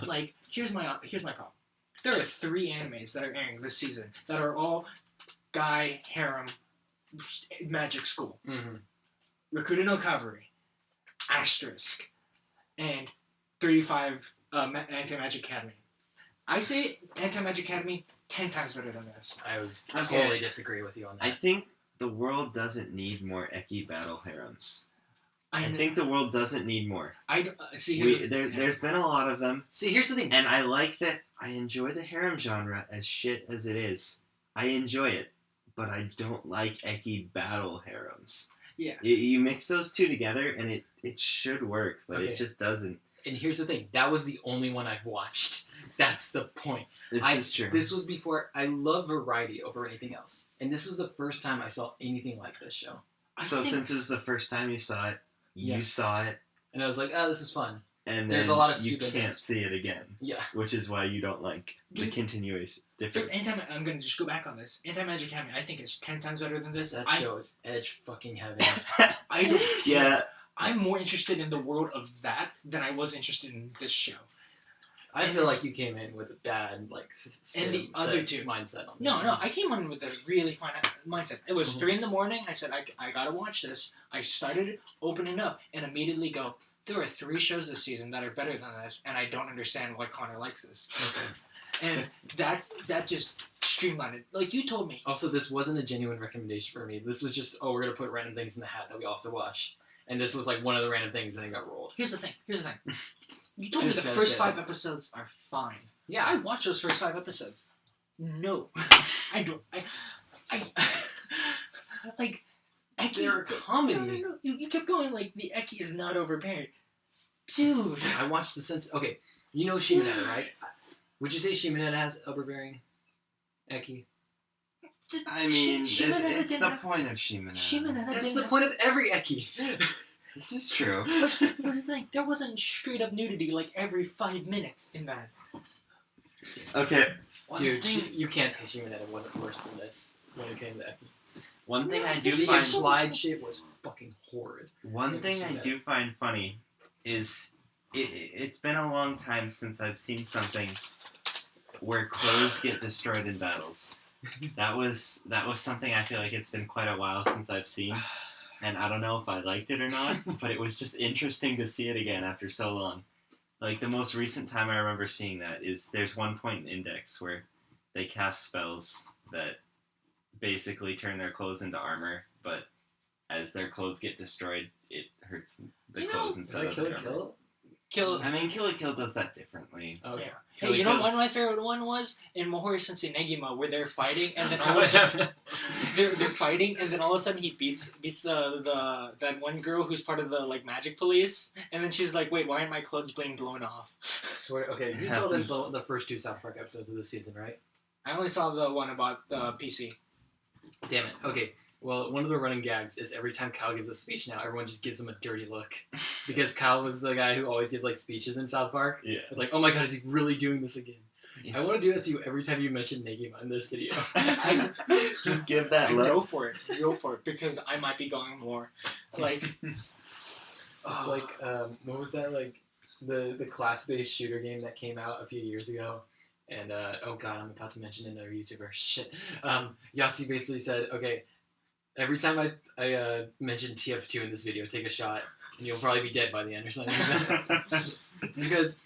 Like, here's my problem. There are 3 animes that are airing this season that are all guy harem magic school. Mm-hmm. Rakuto no Kaveri, Asterisk, and 35 Anti-Magic Academy. I say Anti-Magic Academy 10 times better than this. I would totally disagree with you on that. I think the world doesn't need more Eki battle harems. I know. think the world doesn't need more. There's been a lot of them. See, here's the thing. And I like that. I enjoy the harem genre as shit as it is. I enjoy it. But I don't like Eki battle harems. Yeah. You mix those two together and it should work, but Okay. it just doesn't. And here's the thing. That was the only one I've watched. That's the point. This is true. This was before. I love variety over anything else. And this was the first time I saw anything like this show. Since it was the first time you saw it, you saw it. And I was like, oh, this is fun. And there's then a lot of you stupidness. can't see it again. Yeah. Which is why you don't like the continuation. Different. I'm going to just go back on this. Anti-Magic Academy, I think it's 10 times better than this. That show is edge fucking heaven. I don't Yeah. I'm more interested in the world of that than I was interested in this show. I feel like you came in with a bad, like, and the other two mindset on this. No, I came in with a really fine mindset. It was 3 a.m. I said, I gotta watch this. I started opening up and immediately go, there are 3 shows this season that are better than this, and I don't understand why Connor likes this. Okay. And that just streamlined it. Like you told me. Also, this wasn't a genuine recommendation for me. This was just, we're going to put random things in the hat that we all have to watch. And this was like one of the random things and it got rolled. Here's the thing. You told me the first 5 episodes are fine. Yeah. I watched those first 5 episodes. No. I don't. I like, Eki. They're a comedy. No. You kept going like, the Eki is not overbearing. Dude. I watched the sense. Okay, you know Shimonetta, right? Would you say Shimonetta has overbearing Eki? I mean, it's the point of Shimonetta. That's the point of every Eki. This is true. But here's the thing, there wasn't straight up nudity like every 5 minutes in that. Okay. Dude, you can't say Shimonetta wasn't worse than this when it came to Eki. One thing I do The find slide shit was fucking horrid. One thing I do find funny is it's been a long time since I've seen something where clothes get destroyed in battles. That was something I feel like it's been quite a while since I've seen. And I don't know if I liked it or not, but it was just interesting to see it again after so long. Like, the most recent time I remember seeing that is there's one point in Index where they cast spells that basically turn their clothes into armor, but as their clothes get destroyed, it hurts the clothes instead of the armor. Kill Kill does that differently. Okay. Yeah. Hey, you know what my favorite one was? In Mohori Sensei Negima, where they're fighting, and then all of a sudden they're fighting, and then all of a sudden he beats that one girl who's part of the like magic police, and then she's like, "Wait, why aren't my clothes being blown off?" Okay, you saw the first 2 South Park episodes of this season, right? I only saw the one about the PC. Damn it. Okay. Well, one of the running gags is every time Kyle gives a speech now, everyone just gives him a dirty look. Because Kyle was the guy who always gives, like, speeches in South Park. Yeah. It's like, oh my god, is he really doing this again? I want to do that to you every time you mention Negima in this video. Just give that look. Go for it, because I might be going more. Like... It's like, what was that, like, the class-based shooter game that came out a few years ago? And, oh god, I'm about to mention another YouTuber. Shit. Yahtzee basically said, okay, every time I mention TF2 in this video, take a shot, and you'll probably be dead by the end or something like that. Because,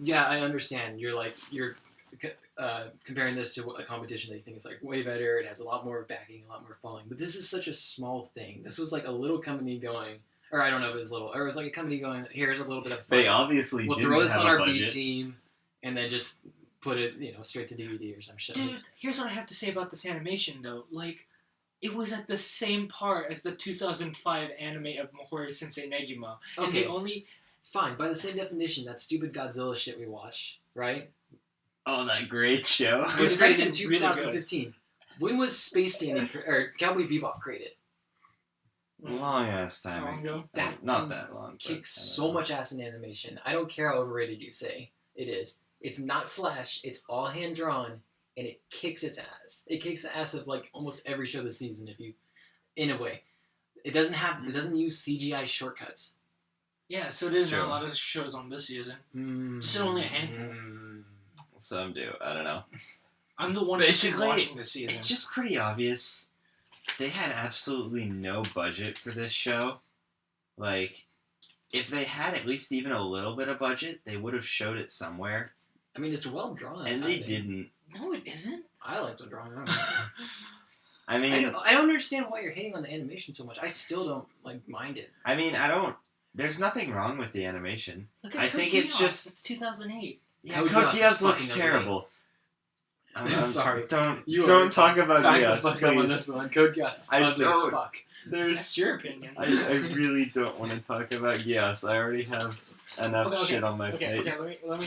yeah, I understand. You're comparing this to a competition that you think is like way better. It has a lot more backing, a lot more following. But this is such a small thing. This was like a little company going, or I don't know if it was little, or it was like a company going, here's a little bit of fun. They obviously we'll throw this on our B team, and then just put it, straight to DVD or some shit. Dude, here's what I have to say about this animation, though. Like, it was at the same part as the 2005 anime of Mohori Sensei Negima. And Okay. the only... Fine, by the same definition, that stupid Godzilla shit we watch, right? Oh, that great show. It was created in actually really 2015. When was Space Dandy, or Cowboy Bebop created? Long ass time. How long ago? Not that long. Kicks so much ass in animation. I don't care how overrated you say it is. It's not Flash. It's all hand drawn, and it kicks its ass. It kicks the ass of like almost every show this season. In a way, it doesn't use CGI shortcuts. Yeah, so did Sure. a lot of shows on this season. Mm. Still only a handful. Some do. I don't know. I'm the one who's Basically, watching this season. It's just pretty obvious. They had absolutely no budget for this show. Like, if they had at least even a little bit of budget, they would have showed it somewhere. I mean, it's well drawn. And I they think. didn't. No, it isn't. I like the drawing. I mean, I don't understand why you're hating on the animation so much. I still don't mind it. I mean, I don't. There's nothing wrong with the animation. Look at I Code think it's Geass. just. It's 2008. Yeah, Code Code Geass is Geass looks fucking terrible. Sorry. Don't talk about Back Geass, the fuck up on please. this one. Code Geass is I ugly as don't. fuck. That's your opinion. I really don't want to talk about Geass. I already have enough Okay. shit on my Okay, plate. let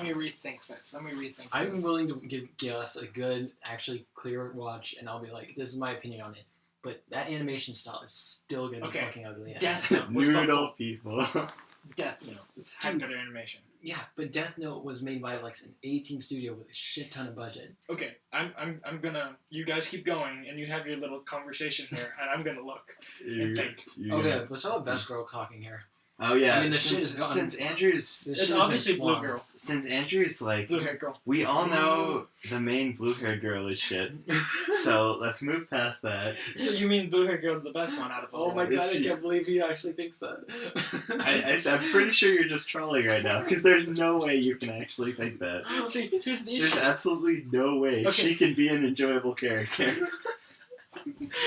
me rethink this. Let me rethink I'm this. willing to give Geass a good, actually clear watch, and I'll be like, this is my opinion on it. But that animation style is still gonna be Okay. fucking ugly. Death Note was Noodle before. people. Death Note had better animation. Yeah, but Death Note was made by like an A-team studio with a shit ton of budget. Okay, I'm gonna. You guys keep going, and you have your little conversation here, and I'm gonna look and think. Okay, let's talk about Best Girl talking here. Oh yeah. I mean, the shit since, is gone. since Andrew's This It's shit has obviously been Blue flawed. Girl, since Andrew's like blue haired girl. we all know the main blue haired girl is shit. So let's move past that. So you mean blue haired girl's the best one out of all? Oh my Is god, I she- can't believe he actually thinks that. I'm pretty sure you're just trolling right now because there's no way you can actually think that. See, here's the There's issue. absolutely no way Okay. she can be an enjoyable character.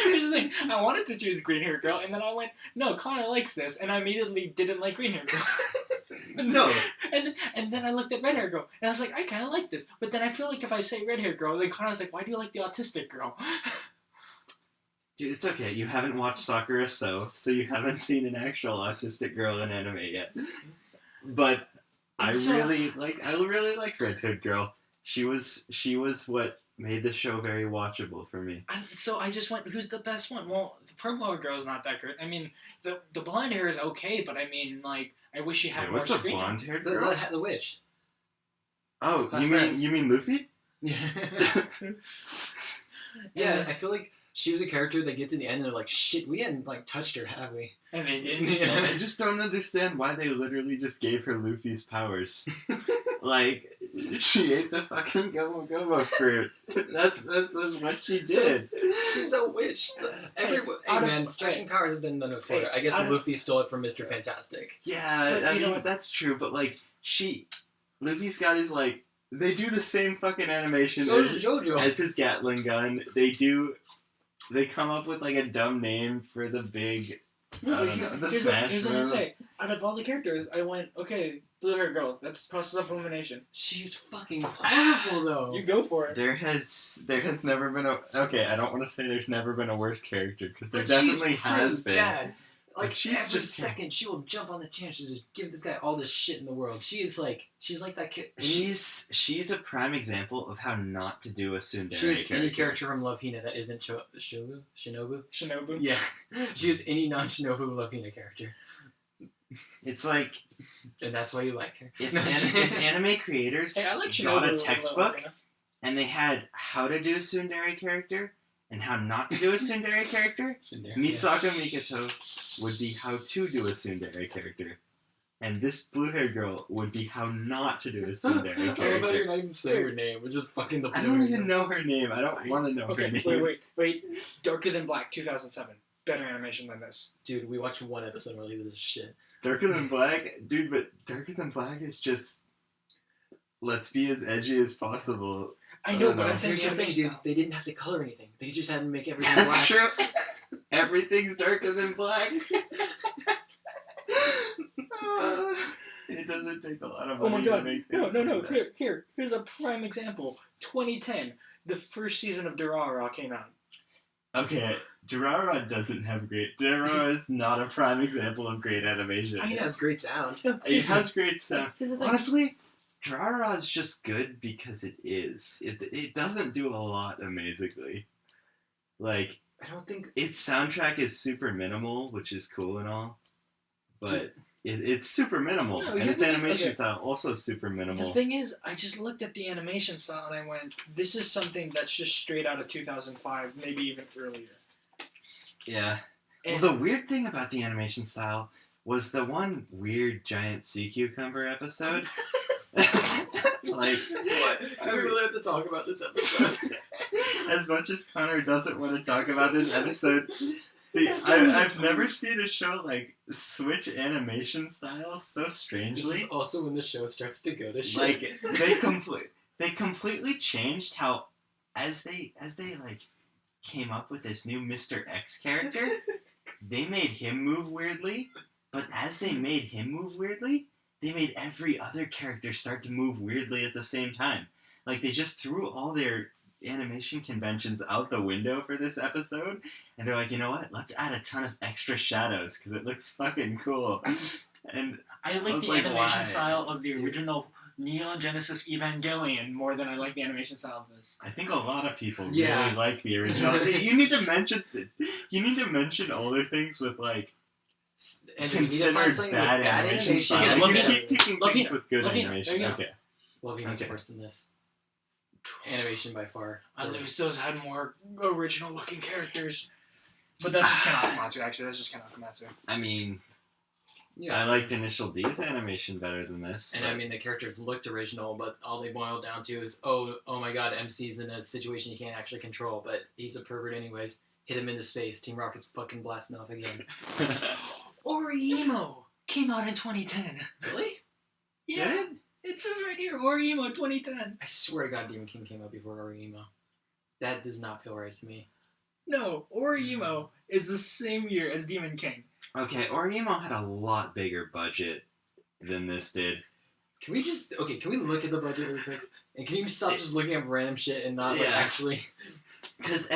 Here's the thing. I wanted to choose green haired girl, and then I went, no, Connor likes this, and I immediately didn't like green haired girl. No. And then I looked at red haired girl, and I was like, I kind of like this, but then I feel like if I say red haired girl, then Connor's like, why do you like the autistic girl? Dude, it's okay. You haven't watched Sakura so you haven't seen an actual autistic girl in anime yet. But I So- really like Red Hood Girl. She was what made the show very watchable for me. So I just went, who's the best one? Well, the purple haired girl's not that good. I mean, the blonde hair is okay, but I mean, like, I wish she had There more was a screen. blonde haired girl. The witch. Oh, Class you mean press. Luffy? Yeah. Yeah, I feel like she was a character that get to the end and they're like, shit, we hadn't like touched her, have we? And they didn't. Yeah. I just don't understand why they literally just gave her Luffy's powers. Like, she ate the fucking Gomu Gomu fruit. That's what she did. She's a witch. Hey out of- man, stretching powers have been done before. Hey, I guess out of- Luffy stole it from Mr. Fantastic. Yeah, But I you know mean, what? that's true, but like, Luffy's got his like, they do the same fucking animation So does JoJo. as his Gatling gun. They come up with like a dumb name for the big, I don't know, the Smash Here's what I move. say. Out of all the characters, I went, okay, blue hair girl. That's process of elimination. She's fucking horrible though. You go for it. There has never been a, okay, I don't want to say there's never been a worse character, because there But definitely she's has pretty been. bad. Like she's every just- second, she will jump on the chance to just give this guy all this shit in the world. She's like that kid. She's a prime example of how not to do a tsundere She is character. any character from Love Hina that isn't Shinobu. Shinobu. Yeah, she is any non-Shinobu Love Hina character, It's like, and that's why you liked her. if anime creators Hey, I like Shinobu. got a little textbook bit, and they had how to do a tsundere character and how not to do a tsundere character, Misaka Mikoto would be how to do a tsundere character. And this blue-haired girl would be how not to do a tsundere I love how character. you're not even saying her name. We're just fucking the. I don't even know her name. I don't want to know Okay, her name. wait. Darker Than Black, 2007. Better animation than this. Dude, we watched one episode and we're like, this is shit. Darker Than Black? Dude, but Darker Than Black is just... Let's be as edgy as possible. I know, don't but know. I'm saying Here's the the thing, animation dude. style. They didn't have to color anything. They just had to make everything That's black. true. Everything's darker than black. It doesn't take a lot of Oh money my to god. make No, things no. like that. Here's a prime example. 2010. The first season of Durara came out. Okay, Durara doesn't have great... Durara is not a prime example of great animation. It has great sound. It has great sound. Here's the thing. Honestly, Durara is just good because it is. It doesn't do a lot amazingly. Like, I don't think. its soundtrack is super minimal, which is cool and all, but it's super minimal, No, and here's its the thing, animation okay. style also super The minimal. thing is, I just looked at the animation style and I went, this is something that's just straight out of 2005, maybe even earlier. Yeah. And Well, the weird thing about the animation style was the one weird giant sea cucumber episode. Like, What? Do we really have to talk about this episode? as much as Connor doesn't want to talk about this episode, I've never seen a show like switch animation styles so This strangely. is also when the show starts to go to shit. Like they completely changed how as they like came up with this new Mr. X character, they made him move weirdly, but as they made him move weirdly, they made every other character start to move weirdly at the same time. Like, they just threw all their animation conventions out the window for this episode, and they're like, you know what? Let's add a ton of extra shadows, because it looks fucking cool. And I like was the like, animation why? style of the original Neon Genesis Evangelion more than I like the animation style of this. I think a lot of people Yeah. really like the original. You need to mention older things with, like, And we need to find considered something bad with bad animation animation. style. Yeah, You Lovina. keep picking Lovina. things with good Lovina. animation. There you go. Okay. Lovina's Okay. worse than this. Animation by far. At worse. least those had more original looking characters. But that's just Ken Akamatsu, actually. That's just Ken Akamatsu. I mean, Yeah. I liked Initial D's animation better than this. And but- I mean, the characters looked original, but all they boil down to is, oh my god, MC's in a situation he can't actually control, but he's a pervert anyways. Hit him into space. Team Rocket's fucking blasting off again. Orimo came out in 2010. Really? Yeah. It says right here, Orimo 2010. I swear to God, Demon King came out before Orimo. That does not feel right to me. No, Orimo is the same year as Demon King. Okay, Orimo had a lot bigger budget than this did. Can we look at the budget really quick? And can you stop just looking up random shit and not like, Yeah. actually Because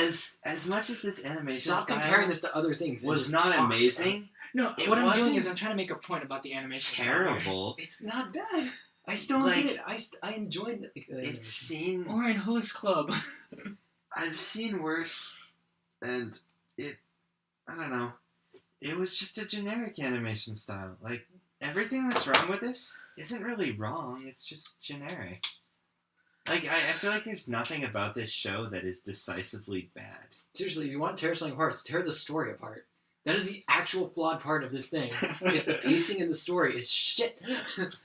as much as this animation stop style comparing this to other things? and was just not talk. amazing, No, It what I'm doing wasn't is I'm trying to make a point about the animation style here. terrible. It's not bad. I still Like, get it. I enjoyed the It's animation. seen Or in Host Club. I've seen worse, and I don't know. It was just a generic animation style. Like, everything that's wrong with this isn't really wrong, it's just generic. Like, I feel like there's nothing about this show that is decisively bad. Seriously, if you want to tear something apart, tear the story apart. That is the actual flawed part of this thing. Is the pacing in the story is shit.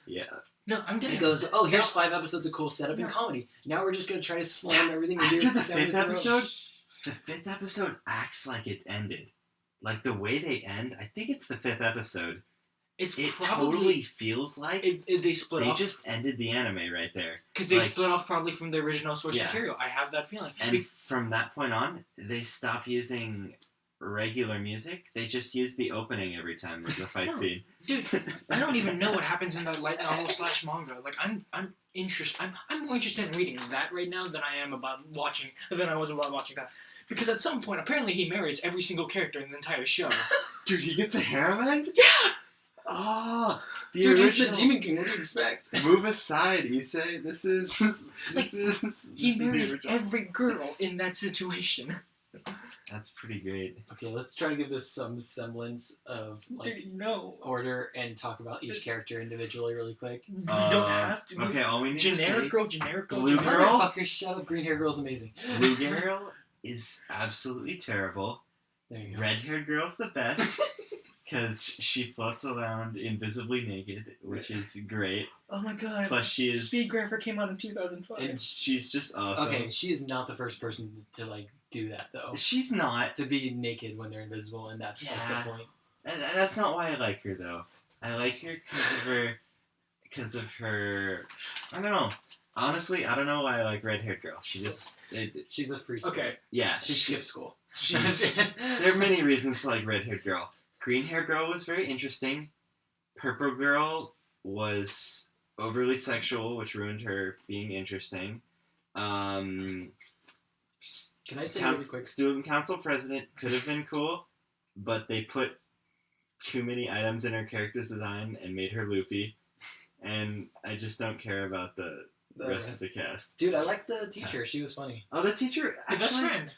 Yeah. No, I'm gonna It goes, oh, here's No. 5 episodes of cool setup and No. comedy. Now we're just gonna try to slam everything we do After the down fifth throat. episode, the fifth episode acts like it ended. Like, the way they end, I think it's the fifth episode. It's It probably totally feels like they split they off just ended the anime right there. because they like- split off probably from the original source Yeah. material. I have that feeling. And from that point on, they stopped using regular music. They just use the opening every time there's a fight No. scene. Dude, I don't even know what happens in that light novel / manga. Like I'm interested. I'm more interested in reading that right now than I am about watching than I was about watching that. Because at some point, apparently, he marries every single character in the entire show. Dude, he gets a harem end? Yeah. Oh, the Dude, he's the original. Demon King. What do you expect? Move aside, Issei. This is He the marries original. every girl in that situation. That's pretty great. Okay, let's try to give this some semblance of like Dude, no. order and talk about each character individually really quick. You don't have to. Okay, all we need to say, Generic girl, generic girl, Blue generic girl? Motherfucker, shut up. Green hair girl's amazing. Blue girl is absolutely terrible. There you go. Red-haired girl's the best because she floats around invisibly naked, which is great. Oh my god. Plus, she is Speed Grapher came out in 2005. And she's just awesome. Okay, she is not the first person to like do that though. She's not. To be naked when they're invisible, and that's like Yeah. the point. That's not why I like her though. I like her because of her. I don't know. Honestly, I don't know why I like red-haired girl. She just She's a free spirit. Okay. yeah. She skipped school. There are many reasons to like red-haired girl. Green-haired girl was very interesting. Purple girl was overly sexual, which ruined her being interesting. Can I say really quick? Student council president could have been cool, but they put too many items in her character's design and made her loopy. And I just don't care about the rest of the cast. Dude, I like the teacher. She was funny. Oh, the teacher. The best actually, friend.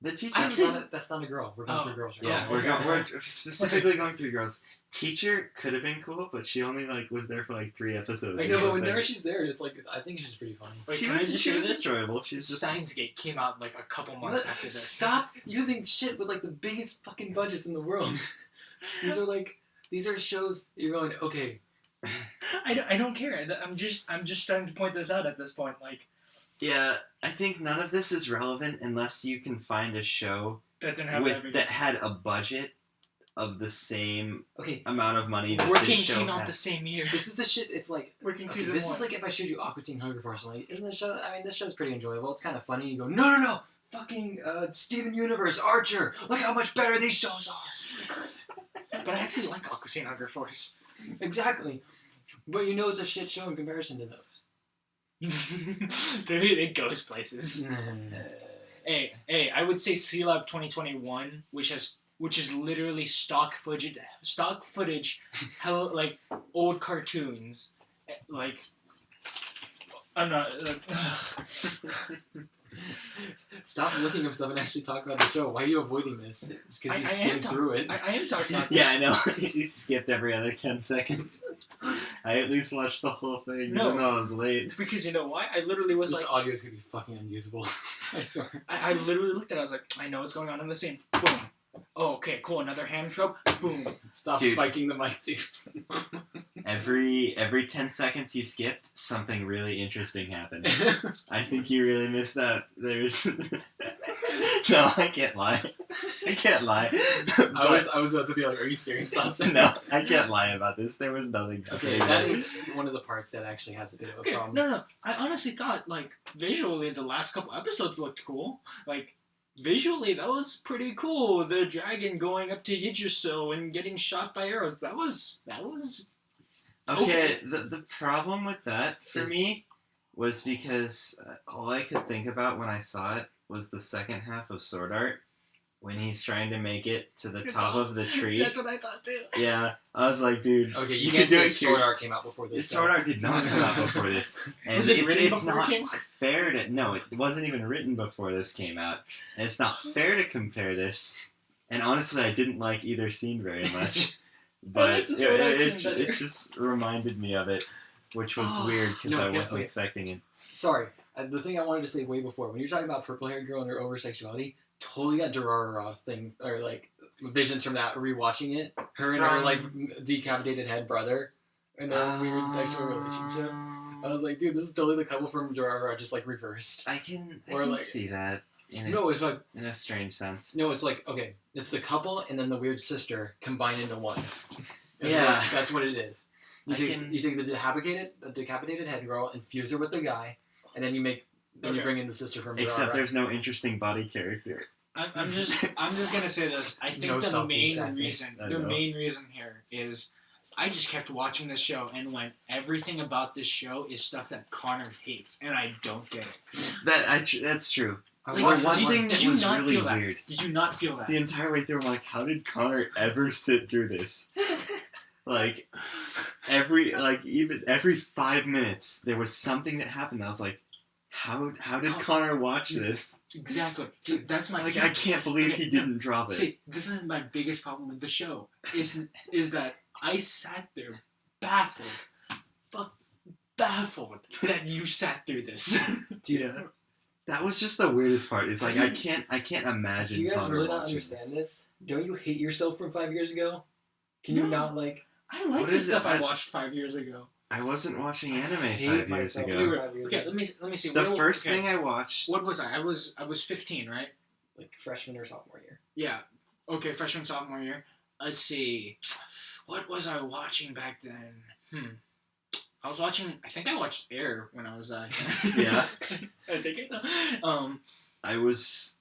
The teacher. That's not a girl. We're going Oh. through girls right Yeah, now. we're specifically going through girls. Teacher could have been cool, but she only was there for 3 episodes. I or know, but something. whenever she's there, it's like I think she's pretty funny. Wait, she can I was, just she say was this? enjoyable. She was just Steins Gate came out a couple months after this. Stop using shit with the biggest fucking budgets in the world. These are These are shows you're going, okay. I don't care. I'm just starting to point this out at this point. Like, Yeah, I think none of this is relevant unless you can find a show that didn't have that had a budget of the same Okay. amount of money that Working this show came out had. the same year. This is the shit if like Working okay, season this 1. is like if I showed you Aqua Teen Hunger Force, I'm like, isn't this show? I mean, this show's pretty enjoyable. It's kind of funny. You go, no, fucking Steven Universe, Archer. Look how much better these shows are. But I actually like Aqua Teen Hunger Force. Exactly. But you know it's a shit show in comparison to those. It goes places. Hey, I would say C-Lab 2021, which is literally stock footage, like old cartoons, like I'm not. Stop looking up stuff and actually talk about the show. Why are you avoiding this? It's because you skimmed through it. I am talking about. Yeah, I know. You skipped every other 10 seconds. I at least watched the whole thing, No. even though I was late. Because you know why? I literally was This like, audio is gonna be fucking unusable. I swear. I literally looked at it. I was like, I know what's going on in the scene. Boom. Oh, okay, cool. Another hand trope. Boom. Stop Dude. spiking the mic, dude. Every 10 seconds you skipped, something really interesting happened. I think you really missed out. There's... No, I can't lie. I was about to be like, are you serious? No, I can't lie about this. There was nothing. Okay, that is one of the parts that actually has a bit of a Okay, problem. no. I honestly thought, like, visually, the last couple episodes looked cool. Like, visually, that was pretty cool. The dragon going up to Yggdrasil and getting shot by arrows. That was. Okay, the problem with that for Is- me was because all I could think about when I saw it was the second half of Sword Art, when he's trying to make it to the top of the tree. That's what I thought too. Yeah, I was like, dude, Okay, you you could can't do say it Sword here. Art came out before this. Sword Art did not come out before this. And Was it it's, written it's before it not came out? fair to... No, it wasn't even written before this came out. And it's not fair to compare this. And honestly, I didn't like either scene very much. But like the Sword Art it scene better. just reminded me of it, which was Oh, weird because no, I okay, wasn't okay. expecting it. Sorry, the thing I wanted to say way before, when you're talking about purple-haired girl and her over-sexuality, totally got Durarara thing, or like, visions from that, rewatching it. Her and her, like, decapitated head brother, and their weird sexual relationship. I was like, dude, this is totally the couple from Durarara, just, like, reversed. I can Or, like- see that in, No, it's like, in a strange sense. no, it's like, okay, it's the couple and then the weird sister combined into one. It's Yeah. like- that's what it is. You I take, can- you take the decapitated head girl, infuse her with the guy, and then you make... Then you Okay. bring in the sister from Except Durarara. there's no interesting body character. I'm just gonna say this. I think No the salty main sadness. reason, I the know. main reason here is, I just kept watching this show and went, everything about this show is stuff that Connor hates, and I don't get it. That's true. I Like, watched one one- thing that Did you was not really feel that? weird. Did you not feel that? The entire way through, I'm like, how did Connor ever sit through this? Like, every 5 minutes, there was something that happened. I was like, how did Connor watch this? Exactly. See, that's my Like, thing. I can't believe Okay, he didn't drop it. See, this is my biggest problem with the show. Is that I sat there baffled that you sat through this. Yeah. That was just the weirdest part. It's like I can't imagine. Do you guys Connor really not watching understand this. this? Don't you hate yourself from 5 years ago? Can you No. not, like... I like What the is stuff it? I watched 5 years ago. I wasn't watching anime hate 5 years myself. ago. Wait, wait. 5 years Okay, ago. let me see. The What- first okay. thing I watched. What was I? I was 15, right? Like, freshman or sophomore year. Yeah. Okay, freshman sophomore year. Let's see. What was I watching back then? I was watching. I think I watched Air when I was. Yeah. I think it. I was.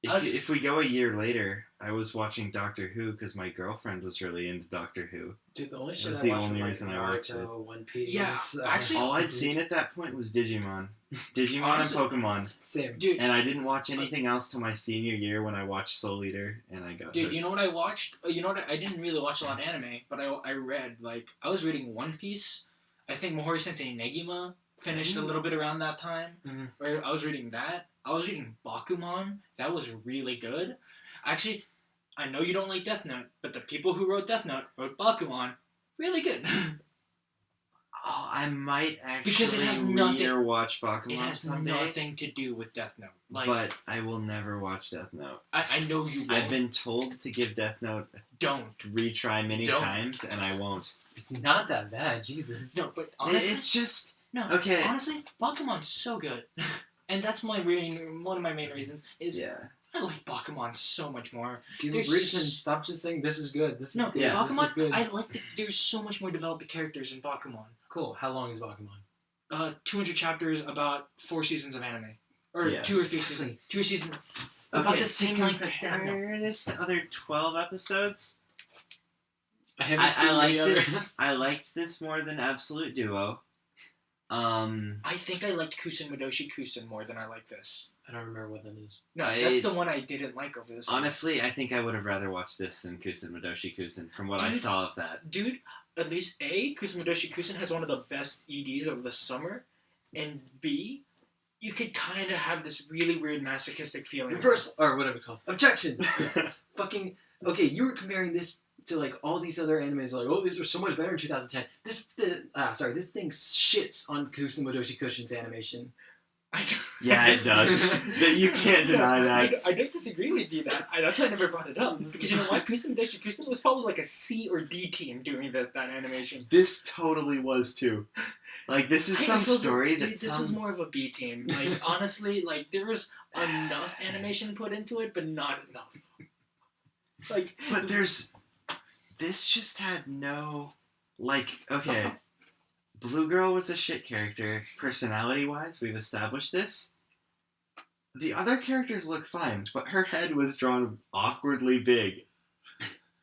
Us- If we go a year later, I was watching Doctor Who because my girlfriend was really into Doctor Who. Dude, the only shit That's I the watched only was, reason like, I watched Naruto, One Piece... Yeah, actually- All I'd seen at that point was Digimon. Digimon Honestly- and Pokemon. Same. Dude, And I didn't watch anything else till my senior year when I watched Soul Eater and I got Dude, hooked. you know what I watched? You know what? I didn't really watch a lot of anime, but I read, like, I was reading One Piece. I think Mohori Sensei Negima finished a little bit around that time. Mhm. Where I was reading that. I was reading Bakuman. That was really good. Actually, I know you don't like Death Note, but the people who wrote Death Note wrote Bakuman. Really good. Oh, I might actually Because it has nothing- read or watch Bakuman It has someday. nothing to do with Death Note. Like, But I will never watch Death Note. I know you won't. I've been told to give Death Note Don't. retry many Don't. times, and I won't. It's not that bad, Jesus. No, but honestly, It's just no. okay. Honestly, Bakuman's so good, and that's one of my main reasons is Yeah. I like Bakuman so much more. Give There's- a reason. Stop just saying this is good. This is No, good. Yeah. This is Bakuman. good. I like there's so much more developed characters in Bakuman. Cool. How long is Bakuman? 200 chapters, about 4 seasons of anime, or Yeah. 2 or 3 seasons. 2 seasons. About the same length as Death Note. Compare this to other 12 episodes. I haven't I seen like the others. this. I liked this more than Absolute Duo. I think I liked Kusen Madoshi Kusen more than I like this. I don't remember what that is. No, I- that's the one I didn't like over this. Honestly, I think I would have rather watched this than Kusen Madoshi Kusen from what I Dude. saw of that. Dude, at least A, Kusen Madoshi Kusen has one of the best EDs of the summer, and B, you could kind of have this really weird masochistic feeling. Reversal or whatever it's called. Objection. Fucking okay. You were comparing this to like all these other animes. Like, oh, these were so much better in 2010. This thing shits on Kusumo Madoshi Kushin's animation. Yeah, it does. You can't deny that. I don't disagree with you that. That's why I never brought it up. Because you know what? Kusen Madoshi Kusen was probably like a C or D team doing that animation. This totally was too. Like, this is I some feel story dude, that this was more of a B team. Like, honestly, like, there was enough animation put into it, but not enough. Like, But this just had no, like, okay, Blue Girl was a shit character, personality-wise, we've established this. The other characters look fine, but her head was drawn awkwardly big.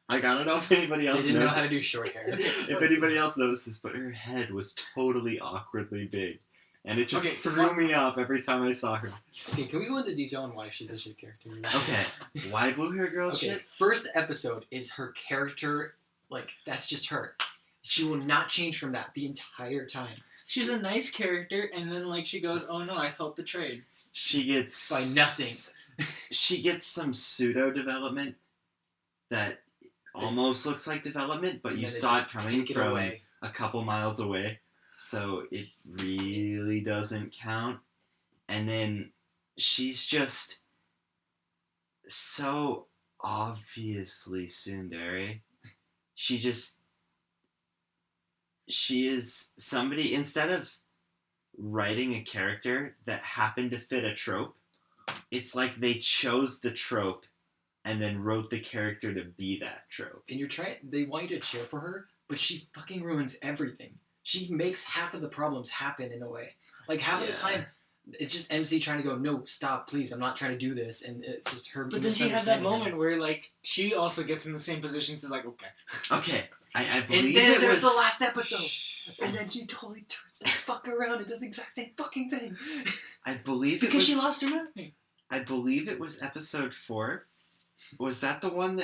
Like, I don't know if anybody They else didn't know knows. how to do short hair. If anybody else noticed this, but her head was totally awkwardly big. And it just Okay, threw me off every time I saw her. Okay, can we go into detail on why she's a shit character? Okay, why Blue Hair Girl Okay, shit? first episode is her character. Like, that's just her. She will not change from that the entire time. she's a nice character, and then, like, she goes, oh no, I felt betrayed. She gets... By nothing. She gets some pseudo-development that almost looks like development, but And you then they saw it just coming take it from away. a couple miles away, so it really doesn't count. And then she's just so obviously tsundere. She is somebody, instead of writing a character that happened to fit a trope, it's like they chose the trope and then wrote the character to be that trope. And they want you to cheer for her, but she fucking ruins everything. She makes half of the problems happen in a way. Like, half of the Yeah. time, it's just MC trying to go, no, stop, please, I'm not trying to do this, and it's just her. But then she has that misunderstanding him. moment where, like, she also gets in the same position, so it's like, okay. Okay, I believe And then it there's was... the last episode, and then she totally turns the fuck around and does the exact same fucking thing. I believe it Because was... she lost her memory. I believe it was episode 4. Was that the one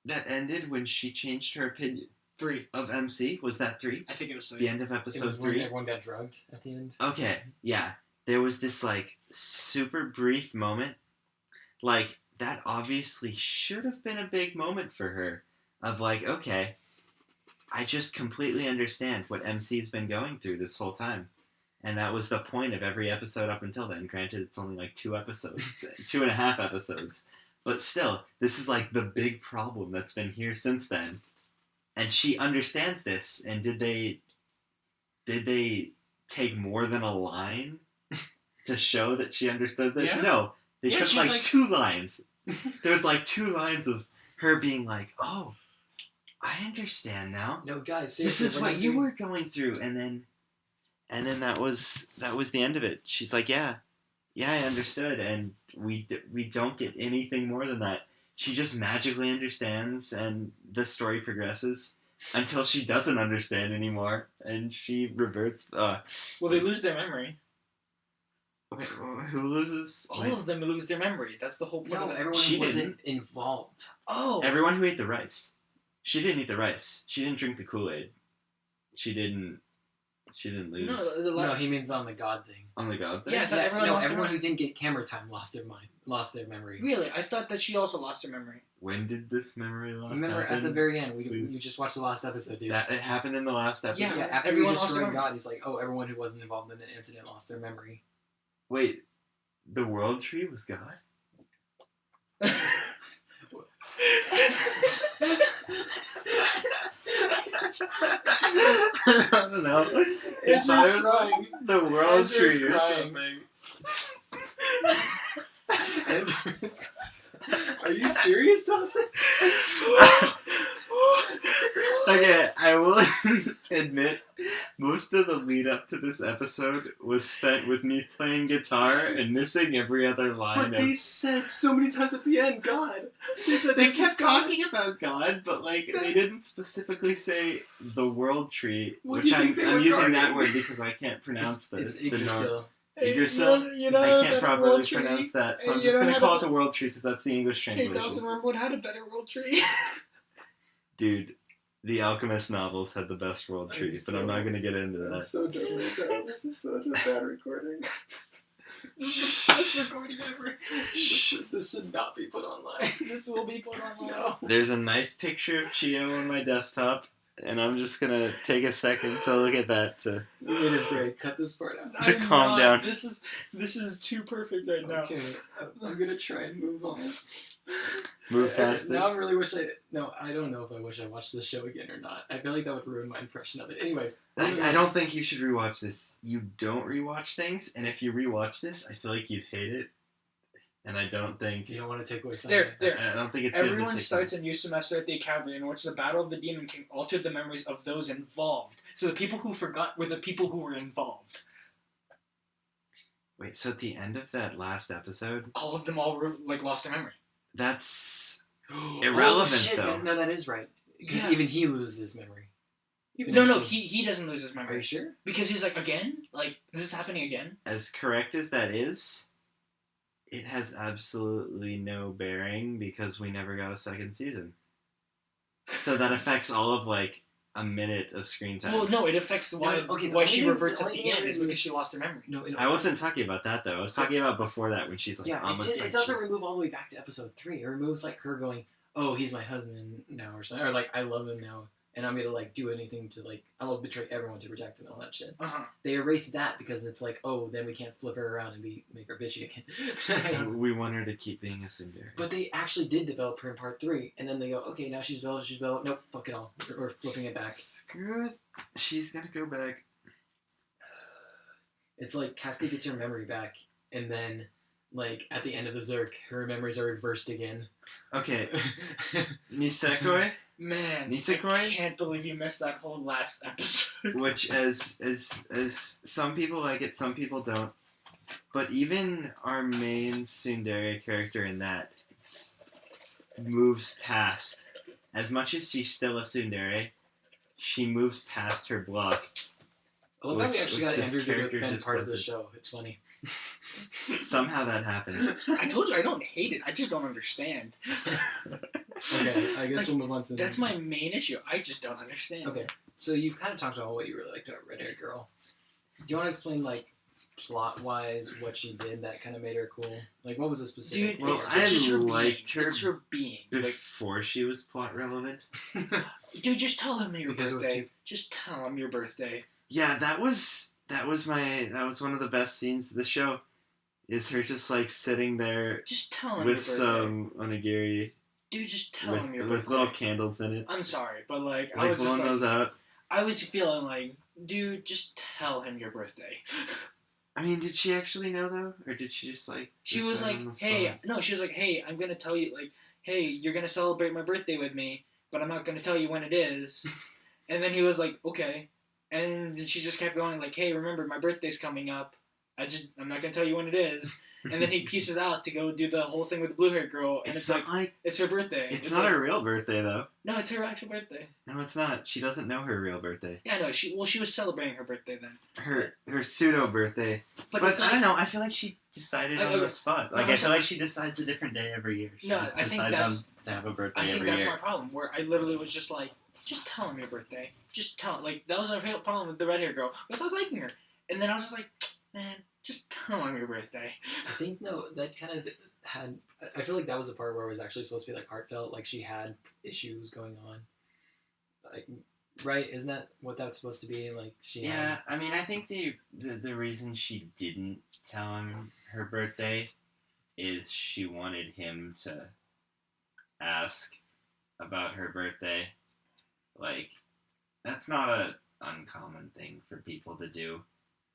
that ended when she changed her opinion 3. of MC? Was that 3? I think it was 3. The end of It episode was when 3? everyone got drugged at the end. Okay, yeah. There was this, like, super brief moment. Like, that obviously should have been a big moment for her. Of, like, okay, I just completely understand what MC's been going through this whole time. And that was the point of every episode up until then. Granted, it's only, like, 2 episodes. 2.5 episodes. But still, this is, like, the big problem that's been here since then. And she understands this. And did they take more than a line to show that she understood that? Yeah. No. They Yeah, took she was like like- 2 lines. There's like 2 lines of her being like, oh, I understand now. No, guys, This seriously, is we're what not you doing- were going through. And then that was the end of it. She's like, yeah, I understood. And we don't get anything more than that. She just magically understands, and the story progresses until she doesn't understand anymore, and she reverts. Well, they lose their memory. Wait, who loses? All of them lose their memory. That's the whole point. No, of it. everyone She wasn't involved. Oh. Everyone who ate the rice. She didn't eat the rice. She didn't drink the Kool-Aid. She didn't She didn't lose. No, No, he means on the God thing. On the God thing? Yeah, I thought everyone lost their everyone who mind. didn't get camera time lost their memory. Really, I thought that she also lost her memory. When did this memory loss Remember happen? at the very end, we Please. just watched the last episode, dude. That it happened in the last episode? Yeah. Yeah, after Everyone we lost their destroyed memory. God, he's like, oh, everyone who wasn't involved in the incident lost their memory. Wait, the World Tree was God? I don't know. It's Andrew's not crying. the World Andrew's Tree or crying. something. Are you serious, Dawson? Okay, I will admit, most of the lead up to this episode was spent with me playing guitar and missing every other line. But they said so many times at the end, God. They said They this is kept God. talking about God, but like they didn't specifically say the World Tree, What do which you think they I'm were using that targeting? word because I can't pronounce It's the norm. Yggdrasil. Yggdrasil? You know I how can't to properly World Tree? pronounce that, so Hey, I'm you just know gonna how call to- it the World Tree because that's the English Hey, translation. Dawson, remember what had a better World Tree? Dude, the Alchemist novels had the best World I'm Tree, but so- I'm not gonna get into I'm that. so done right now. This is such a bad recording. This is the best recording ever. This should not be put online. This will be put on. No. There's a nice picture of Chio on my desktop, and I'm just gonna take a second to look at that to We need a break. Cut this part out. To calm down. This is too perfect right now. Okay, I'm gonna try and move on. move past Now I this. really wish I don't know if I wish I watched this show again or not. I feel like that would ruin my impression of it. Anyways. I don't think you should rewatch this. You don't rewatch things, and if you rewatch this, I feel like you'd hate it. And I don't think You don't want to take away something. There. I don't think it's good Everyone to take starts a new semester at the academy in which the Battle of the Demon King altered the memories of those involved. So the people who forgot were the people who were involved. Wait, so at the end of that last episode, All of them lost their memory. that's Oh, irrelevant, shit, though. No, that is right. Because Yeah. even he loses his memory. No, he doesn't lose his Are you memory. sure? Because he's like, again? Like, this is happening again? as correct as that is. It has absolutely no bearing because we never got a second season. So that affects all of like a minute of screen time. Well, no, it affects why, okay, the why only she thing- reverts the at only the thing end that is really- because she lost her memory. No, I wasn't talking about that though. I was talking about before that when she's like, Yeah, on the it doesn't remove all the way back to episode 3. It removes like her going, "Oh, he's my husband now," or something, or like, "I love him now, and I'm gonna like do anything to like, I will betray everyone to protect him," and all that shit. Uh-huh. They erase that because it's like, oh, then we can't flip her around and make her bitchy again. I don't know. We want her to keep being a Sindari. But they actually did develop her in part 3, and then they go, okay, now she's developed. Nope, fuck it all. We're flipping it back. Screw it. She's gonna go back. It's like Casca gets her memory back, and then like at the end of the Zerk, her memories are reversed again. Okay, Nisekoi, Man, Nisekoi? I can't believe you missed that whole last episode. which as some people like it, some people don't. But even our main Tsundere character in that moves past. As much as she's still a Tsundere, she moves past her block. I love how we Which- actually which got this Andrew to character defend just part of the doesn't. show. It's funny. Somehow that happened. I told you I don't hate it. I just don't understand. Okay, I guess Like, we'll move on to That's my main issue. I just don't understand. Okay, so you've kind of talked about what you really liked about Red Haired Girl. Do you want to explain, like, plot-wise, what she did that kind of made her cool? Like, what was the specific? Dude, Well, it's I just her liked being. her It's her being. Like, Before she was plot relevant. dude, just tell him your Because it was birthday. too- Just tell him your birthday. Yeah, that was one of the best scenes of the show. Is her just like sitting there Just tell him with your birthday. some onigiri Dude, just tell him your with birthday. little candles in it. I'm sorry, but like I Like was just blowing like those out. I was feeling like, dude, just tell him your birthday. I mean, did she actually know though, or did she just like? She was decide like, on the hey, spot? no, she was like, hey, I'm gonna tell you, like, hey, you're gonna celebrate my birthday with me, but I'm not gonna tell you when it is. And then he was like, okay. And she just kept going like, hey, remember my birthday's coming up. I'm not gonna tell you when it is. And then he pieces out to go do the whole thing with the blue-haired girl, and It's it's not like, like it's her birthday. it's not like, her real birthday though. No, it's her actual birthday. No, it's not. She doesn't know her real birthday. Yeah, no, she was celebrating her birthday then. Her pseudo birthday. But it's I like, don't know. I feel like she decided on Okay. the spot. Like No, I feel like she decides a different day every year. She No, just I think decides that's- to have a birthday I think every that's year. my problem. Where I literally was just like, just tell him your birthday. Just tell him. Like, that was our problem with the red hair girl. Because I was liking her. And then I was just like, man, just tell him your birthday. I think, no, that kind of had... I feel like that was the part where it was actually supposed to be, like, heartfelt. Like, she had issues going on. Like, right? Isn't that what that's supposed to be? Like, she Yeah, had... I mean, I think the reason she didn't tell him her birthday is she wanted him to ask about her birthday. Like, that's not a uncommon thing for people to do.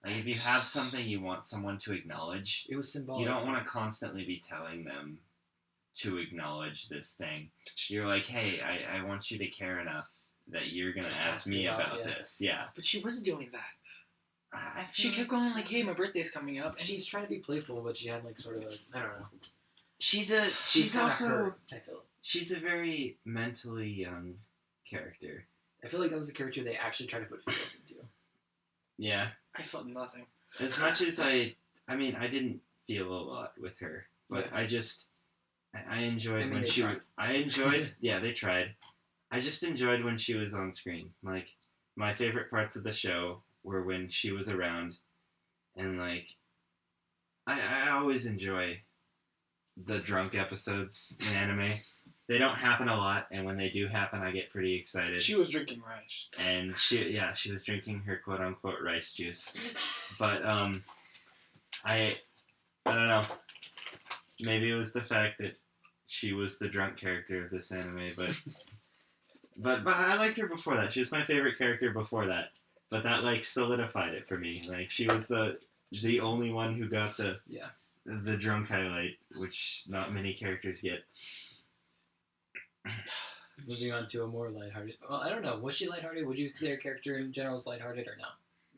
Like, if you have something you want someone to acknowledge, It was symbolic. you don't want to constantly be telling them to acknowledge this thing. You're like, hey, I want you to care enough that you're going to ask me about this. Yeah. But she wasn't doing that. I She feel kept like going like, hey, my birthday's coming up. And She's trying to be playful, but she had, like, sort of a... I don't know. She's kinda also... hurt, I feel. She's a very mentally young character. I feel like that was the character they actually tried to put feels into. Yeah. I felt nothing. As much as I mean, I didn't feel a lot with her, but Yeah. I enjoyed I mean, when they she. tried. I enjoyed. Yeah, they tried. I just enjoyed when she was on screen. Like, my favorite parts of the show were when she was around, and like, I always enjoy the drunk episodes in anime. They don't happen a lot, and when they do happen, I get pretty excited. She was drinking rice. And she was drinking her quote unquote rice juice. But I don't know. Maybe it was the fact that she was the drunk character of this anime, but I liked her before that. She was my favorite character before that. But that like solidified it for me. Like, she was the only one who got the drunk highlight, which not many characters get. Moving on to a more lighthearted... Well, I don't know. Was she lighthearted? Would you consider her character in general as lighthearted or no?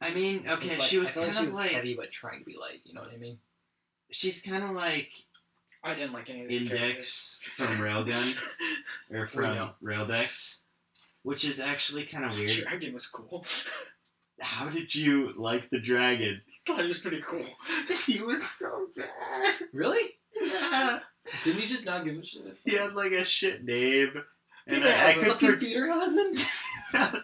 I mean, okay, It's like, she was I feel kind like she of was like... heavy but trying to be light. You know what I mean? She's kind of like I didn't like any of these Index from Railgun, or from Raildex, which is actually kind of weird. Dragon was cool. How did you like the dragon? I thought he was pretty cool. He was so bad. Really? Yeah. Didn't you just not give a shit? He had like a shit name. And Peter I Hausen. could Fucking Peter Hausen?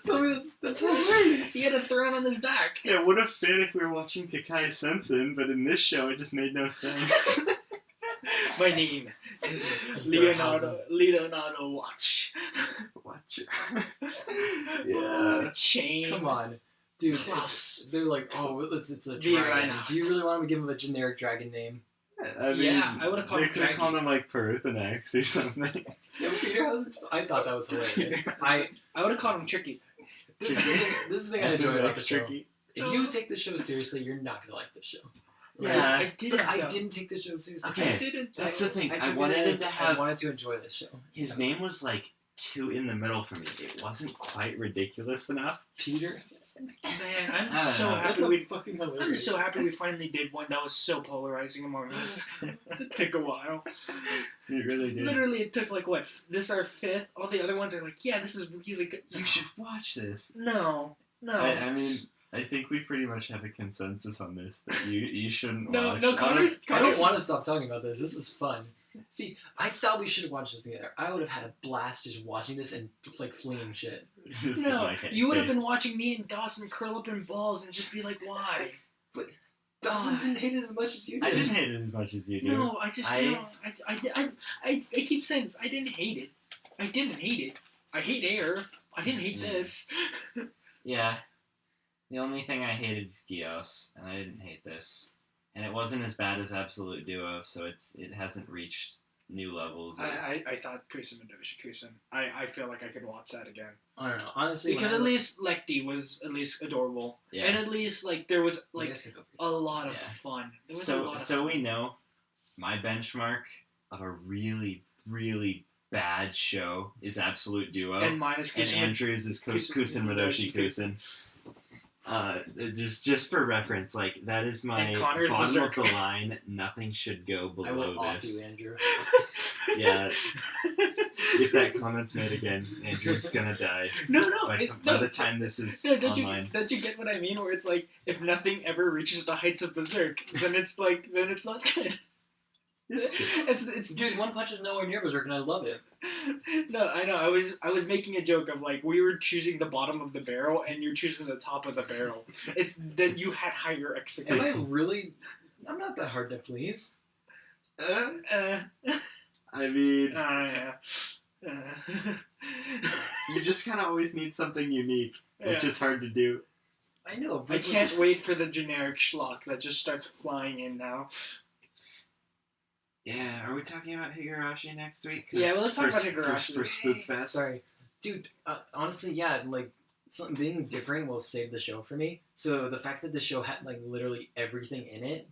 Tell me that's hilarious. He had a throne on his back. It would have fit if we were watching Kakai Sensen, but in this show it just made no sense. My name is Leonardo. Leonardo Watch. Watch. Yeah. Chain. Come on. Dude, Plus. they're like, oh, it's a Be dragon. right out. Do you really want to give him a generic dragon name? I mean, Yeah, I would've called they him could have Draggy. called him like Peruthanax or something. Yeah, Peter Hausen's... I thought that was hilarious. I would have called him Tricky. This is the thing I enjoy about the show. tricky. If you take the show seriously, you're not gonna like this show. Yeah. I didn't. But I though. didn't take the show seriously. Okay. I didn't. That's the thing. I took wanted it him as to I have... wanted to enjoy this show. His That's name was like too in the middle for me. It wasn't quite ridiculous enough. Peter. Man, I'm I don't so know. happy That's we. fucking hilarious. I'm so happy we finally did one that was so polarizing among us. It took a while. It really did. Literally, it took like what? This our fifth. All the other ones are like, yeah, this is really good. You should watch this. No. I mean, I think we pretty much have a consensus on this that you shouldn't No, watch. no, Connor's- I don't want to stop talking about this. This is fun. See, I thought we should have watched this together. I would have had a blast just watching this and like fleeing shit. Just No, like it. you would have been watching me and Dawson curl up in balls and just be like, why? Dawson Why? didn't hate it as much as you did. I didn't hate it as much as you do. No, I just I- you know, I keep saying this. I didn't hate it. I didn't hate it. I hate air. I didn't hate Mm. this. Yeah. The only thing I hated is Gios, and I didn't hate this. And it wasn't as bad as Absolute Duo, so it hasn't reached new levels. Of, I thought Kusan Madoshi Kusan. I feel like I could watch that again. I don't know. Honestly, Because when at I- least Lecty was at least adorable. Yeah. And at least like there was You like guys can go for a yours. lot of Yeah. fun. There was a lot of so fun. we know my benchmark of a really, really bad show is Absolute Duo. And mine is And Kusan. Andrew's is Kusan- Kusan Madoshi Kusan. Kusan. Just for reference, like that is my And Connor's bottom Berserk. of the line. Nothing should go I below will off you, this. Andrew. Yeah, if that comment's made again, Andrew's gonna die No, by the time this is No, don't online. don't you get what I mean? Where it's like, if nothing ever reaches the heights of Berserk, then it's not good. It's Dude, One Punch is nowhere near Berserk, and I love it. No, I know. I was making a joke of like we were choosing the bottom of the barrel and you're choosing the top of the barrel. It's that you had higher Am expectations. I really? I'm not that hard to please. I mean, Yeah. you just kind of always need something unique, which Yeah. is hard to do. I know, but I can't wait for the generic schlock that just starts flying in now. Yeah, are we talking about Higurashi next week? Yeah, well, let's talk about For Higurashi. Spookfest. Sorry, dude. Honestly, yeah, like something being different will save the show for me. So the fact that the show had like literally everything in it,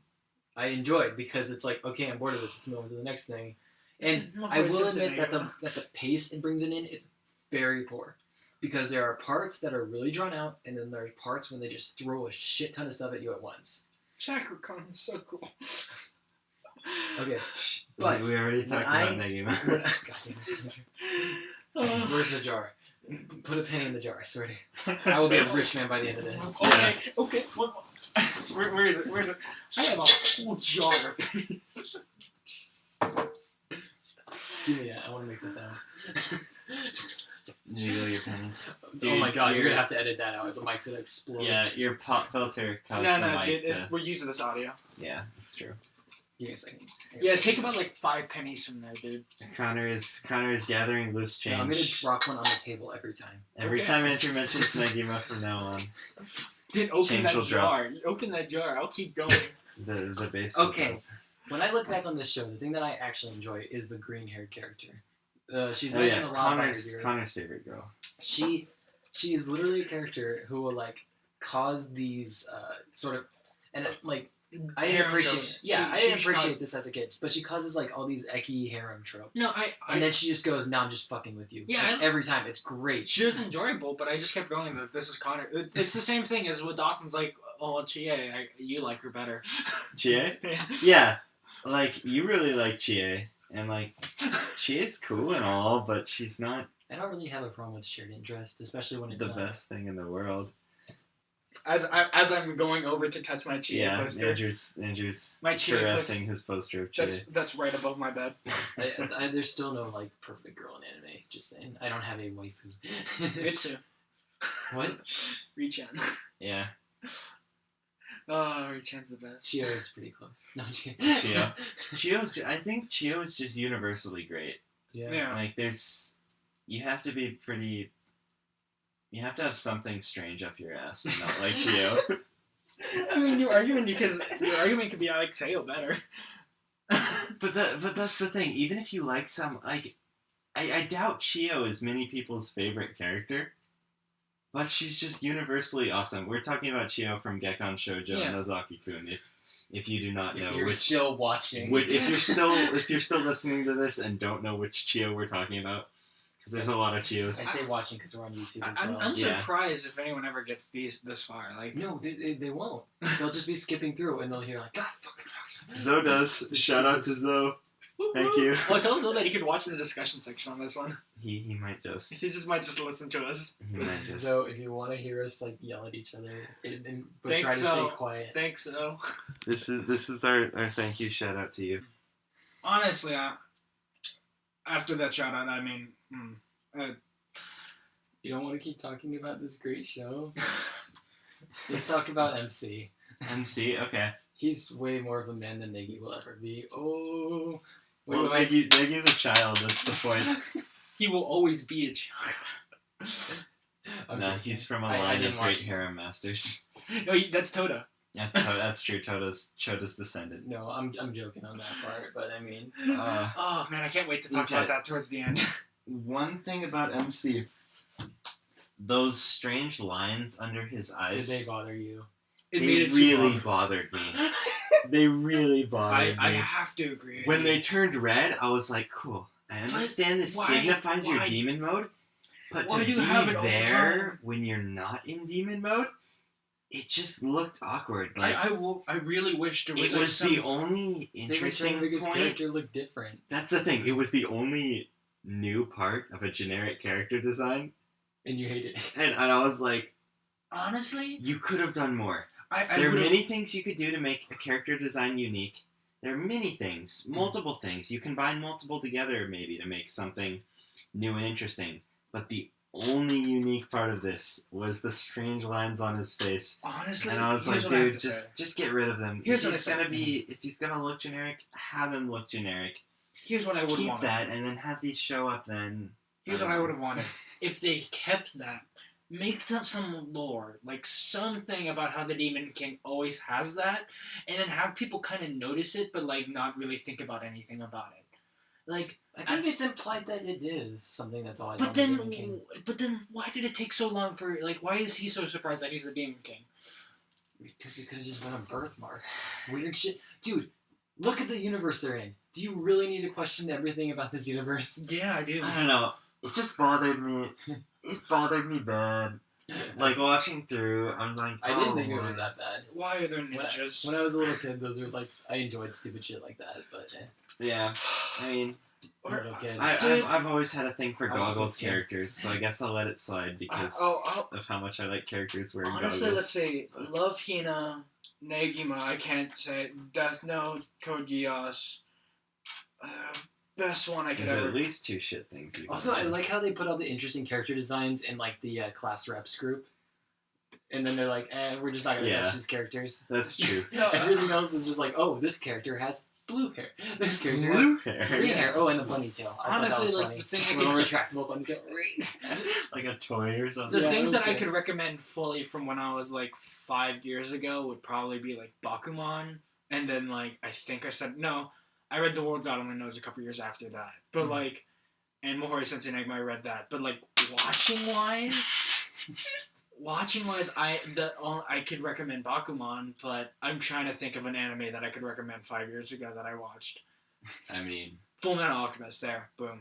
I enjoyed because it's like, okay, I'm bored of this. Let's move on to the next thing. And I will admit that the pace it brings it in is very poor. Because there are parts that are really drawn out, and then there's parts when they just throw a shit ton of stuff at you at once. Chakra Khan is so cool. Okay, But but we already talked about Negima. where's the jar? Put a penny in the jar, I swear to you. I will be a rich man by the end of this. Okay. Where is it? Where is it? I have a whole jar of pennies. Give me that, I want to make the sound. Jiggle your pennies. Oh my god, you're your- gonna have to edit that out. The mic's gonna explode. Yeah, your pop filter caused No, the no, mic to... we're using this audio. Yeah, that's true. Give me a second. Yeah, take about like 5 pennies from there, dude. Connor is gathering loose change. No, I'm gonna drop one on the table every time. Every Okay. time Andrew mentions Negima from now on, Dude, open Change that will drop. jar. Open that jar. I'll keep going. the bass. will Okay. drop. When I look back on this show, the thing that I actually enjoy is the green-haired character. She's Oh mentioned yeah, a lot by Connor's favorite girl. she is literally a character who will like cause these sort of and like I didn't Harem appreciate tropes. I She didn't appreciate caused- this as a kid, but she causes like all these ecky harem tropes. No, And then she just goes, "No, I'm just fucking with you." Yeah, Like, every time it's great. she was enjoyable, but I just kept going that this is Connor. It's the same thing as with Dawson's like, oh, Chie, you like her better. Chie? Yeah, like you really like Chie, and like Chie's cool and all, but she's not I don't really have a problem with shared interest, especially when it's the not. best thing in the world. As I'm going over to touch my Chie Yeah, poster, Andrew's my Chie caressing poster, his poster of Chie. that's right above my bed. There's still no like perfect girl in anime. Just saying, I don't have a waifu. Mitsu, What? Richan. Yeah, Oh, Richan's the best. Chio is pretty close. No, I'm just kidding. Chio. I think Chio is just universally great. Yeah. Like you have to be pretty. You have to have something strange up your ass to not like Chio. I mean, your argument could be I like Sayo better. But that's the thing. Even if you like some, like, I doubt Chio is many people's favorite character, but she's just universally awesome. We're talking about Chio from Gekon Shoujo Yeah. Nozaki-kun. If you do not know If you're which, still watching, if you're still listening to this and don't know which Chio we're talking about, because there's a lot of I Chios. say watching because we're on YouTube as well. I'm Yeah. surprised if anyone ever gets this far. Like, No, they won't. They'll just be skipping through and they'll hear like, God fucking fuck. Zoe does. Shout out to Zoe. Thank you. Oh, tell Zoe that he could watch the discussion section on this one. He might just. He just might just listen to us. He might just. So if you want to hear us like yell at each other, but Think try to so. stay quiet. Thanks, Zoe. This is our thank you shout out to you. Honestly, after that shout out, I mean, You don't want to keep talking about this great show? Let's talk about MC. MC, okay. He's way more of a man than Negi will ever be. Oh. Wait, Well, wait, Negi's a child. That's the point. he will always be a child. I'm No, joking. he's from a I line didn't of watch great it. harem masters. No, that's Toda. That's true. Choda's descendant. No, I'm joking on that part, but I mean, Oh man, I can't wait to talk Okay. about that towards the end. One thing about MC, those strange lines under his did eyes. they bother you? It they made it too really long. bothered me. They really bothered I me. have to agree. When they turned red, I was like, cool. I understand this why- signifies your why- demon mode, but why to do you be have it all the there time? when you're not in demon mode, it just looked awkward. Like I really wish there was. it like, was some, the only They were interesting trying to make his point. character look different. That's the thing. It was the only new part of a generic character design, And you hate it. and I was like, honestly, you could have done more. I There are would've- many things you could do to make a character design unique, there are many things, multiple things. You combine multiple together maybe to make something new and interesting. But the only unique part of this was the strange lines on his face. Honestly, And I was like, here's what I have dude, to say. just get rid of them. Here's if what I if he's gonna look generic, have him look generic. Here's what I would Keep want. that, and then have these show up then. Here's what I would have wanted. If they kept that, make some lore, like something about how the Demon King always has that, and then have people kind of notice it, but like not really think about anything about it. Like, I think it's implied that it is something that's always but on the then, Demon King. why did it take so long for like? Why is he so surprised that he's the Demon King? Because it could have just been a birthmark. Weird shit. Dude, look at the universe they're in. Do you really need to question everything about this universe? Yeah, I do. I don't know. It just bothered me. It bothered me bad. Like, watching through, I'm like, I didn't think boy. it was that bad. Why are there ninjas? When I was a little kid, those were like, I enjoyed stupid shit like that, but Yeah, I mean, little kid. I've always had a thing for I was goggles 15. characters, so I guess I'll let it slide because of how much I like characters wearing Honestly, goggles. let's say Love Hina, Negima. I can't say Death Note, Code Geass. Best one I could There's ever. at least two shit things you can Also, I mention. like how they put all the interesting character designs in like the class reps group, and then they're like, we're just not gonna Yeah. touch these characters. That's true. No, Everything else is just like, oh, this character has blue hair. This character Blue has hair. green hair. Oh, and the ponytail. I Honestly, thought that like was the funny. thing I Little could, retractable ponytail. Like a toy or something. the Yeah, things it was that I good. could recommend fully from when I was like 5 years ago would probably be like Bakuman, and then like I think I said no. I read The World God Only Knows a couple years after that, but like, and Mohori Sensei Negma, I read that, but like watching wise, I could recommend Bakuman, but I'm trying to think of an anime that I could recommend 5 years ago that I watched. I mean, Full Metal Alchemist. There, boom.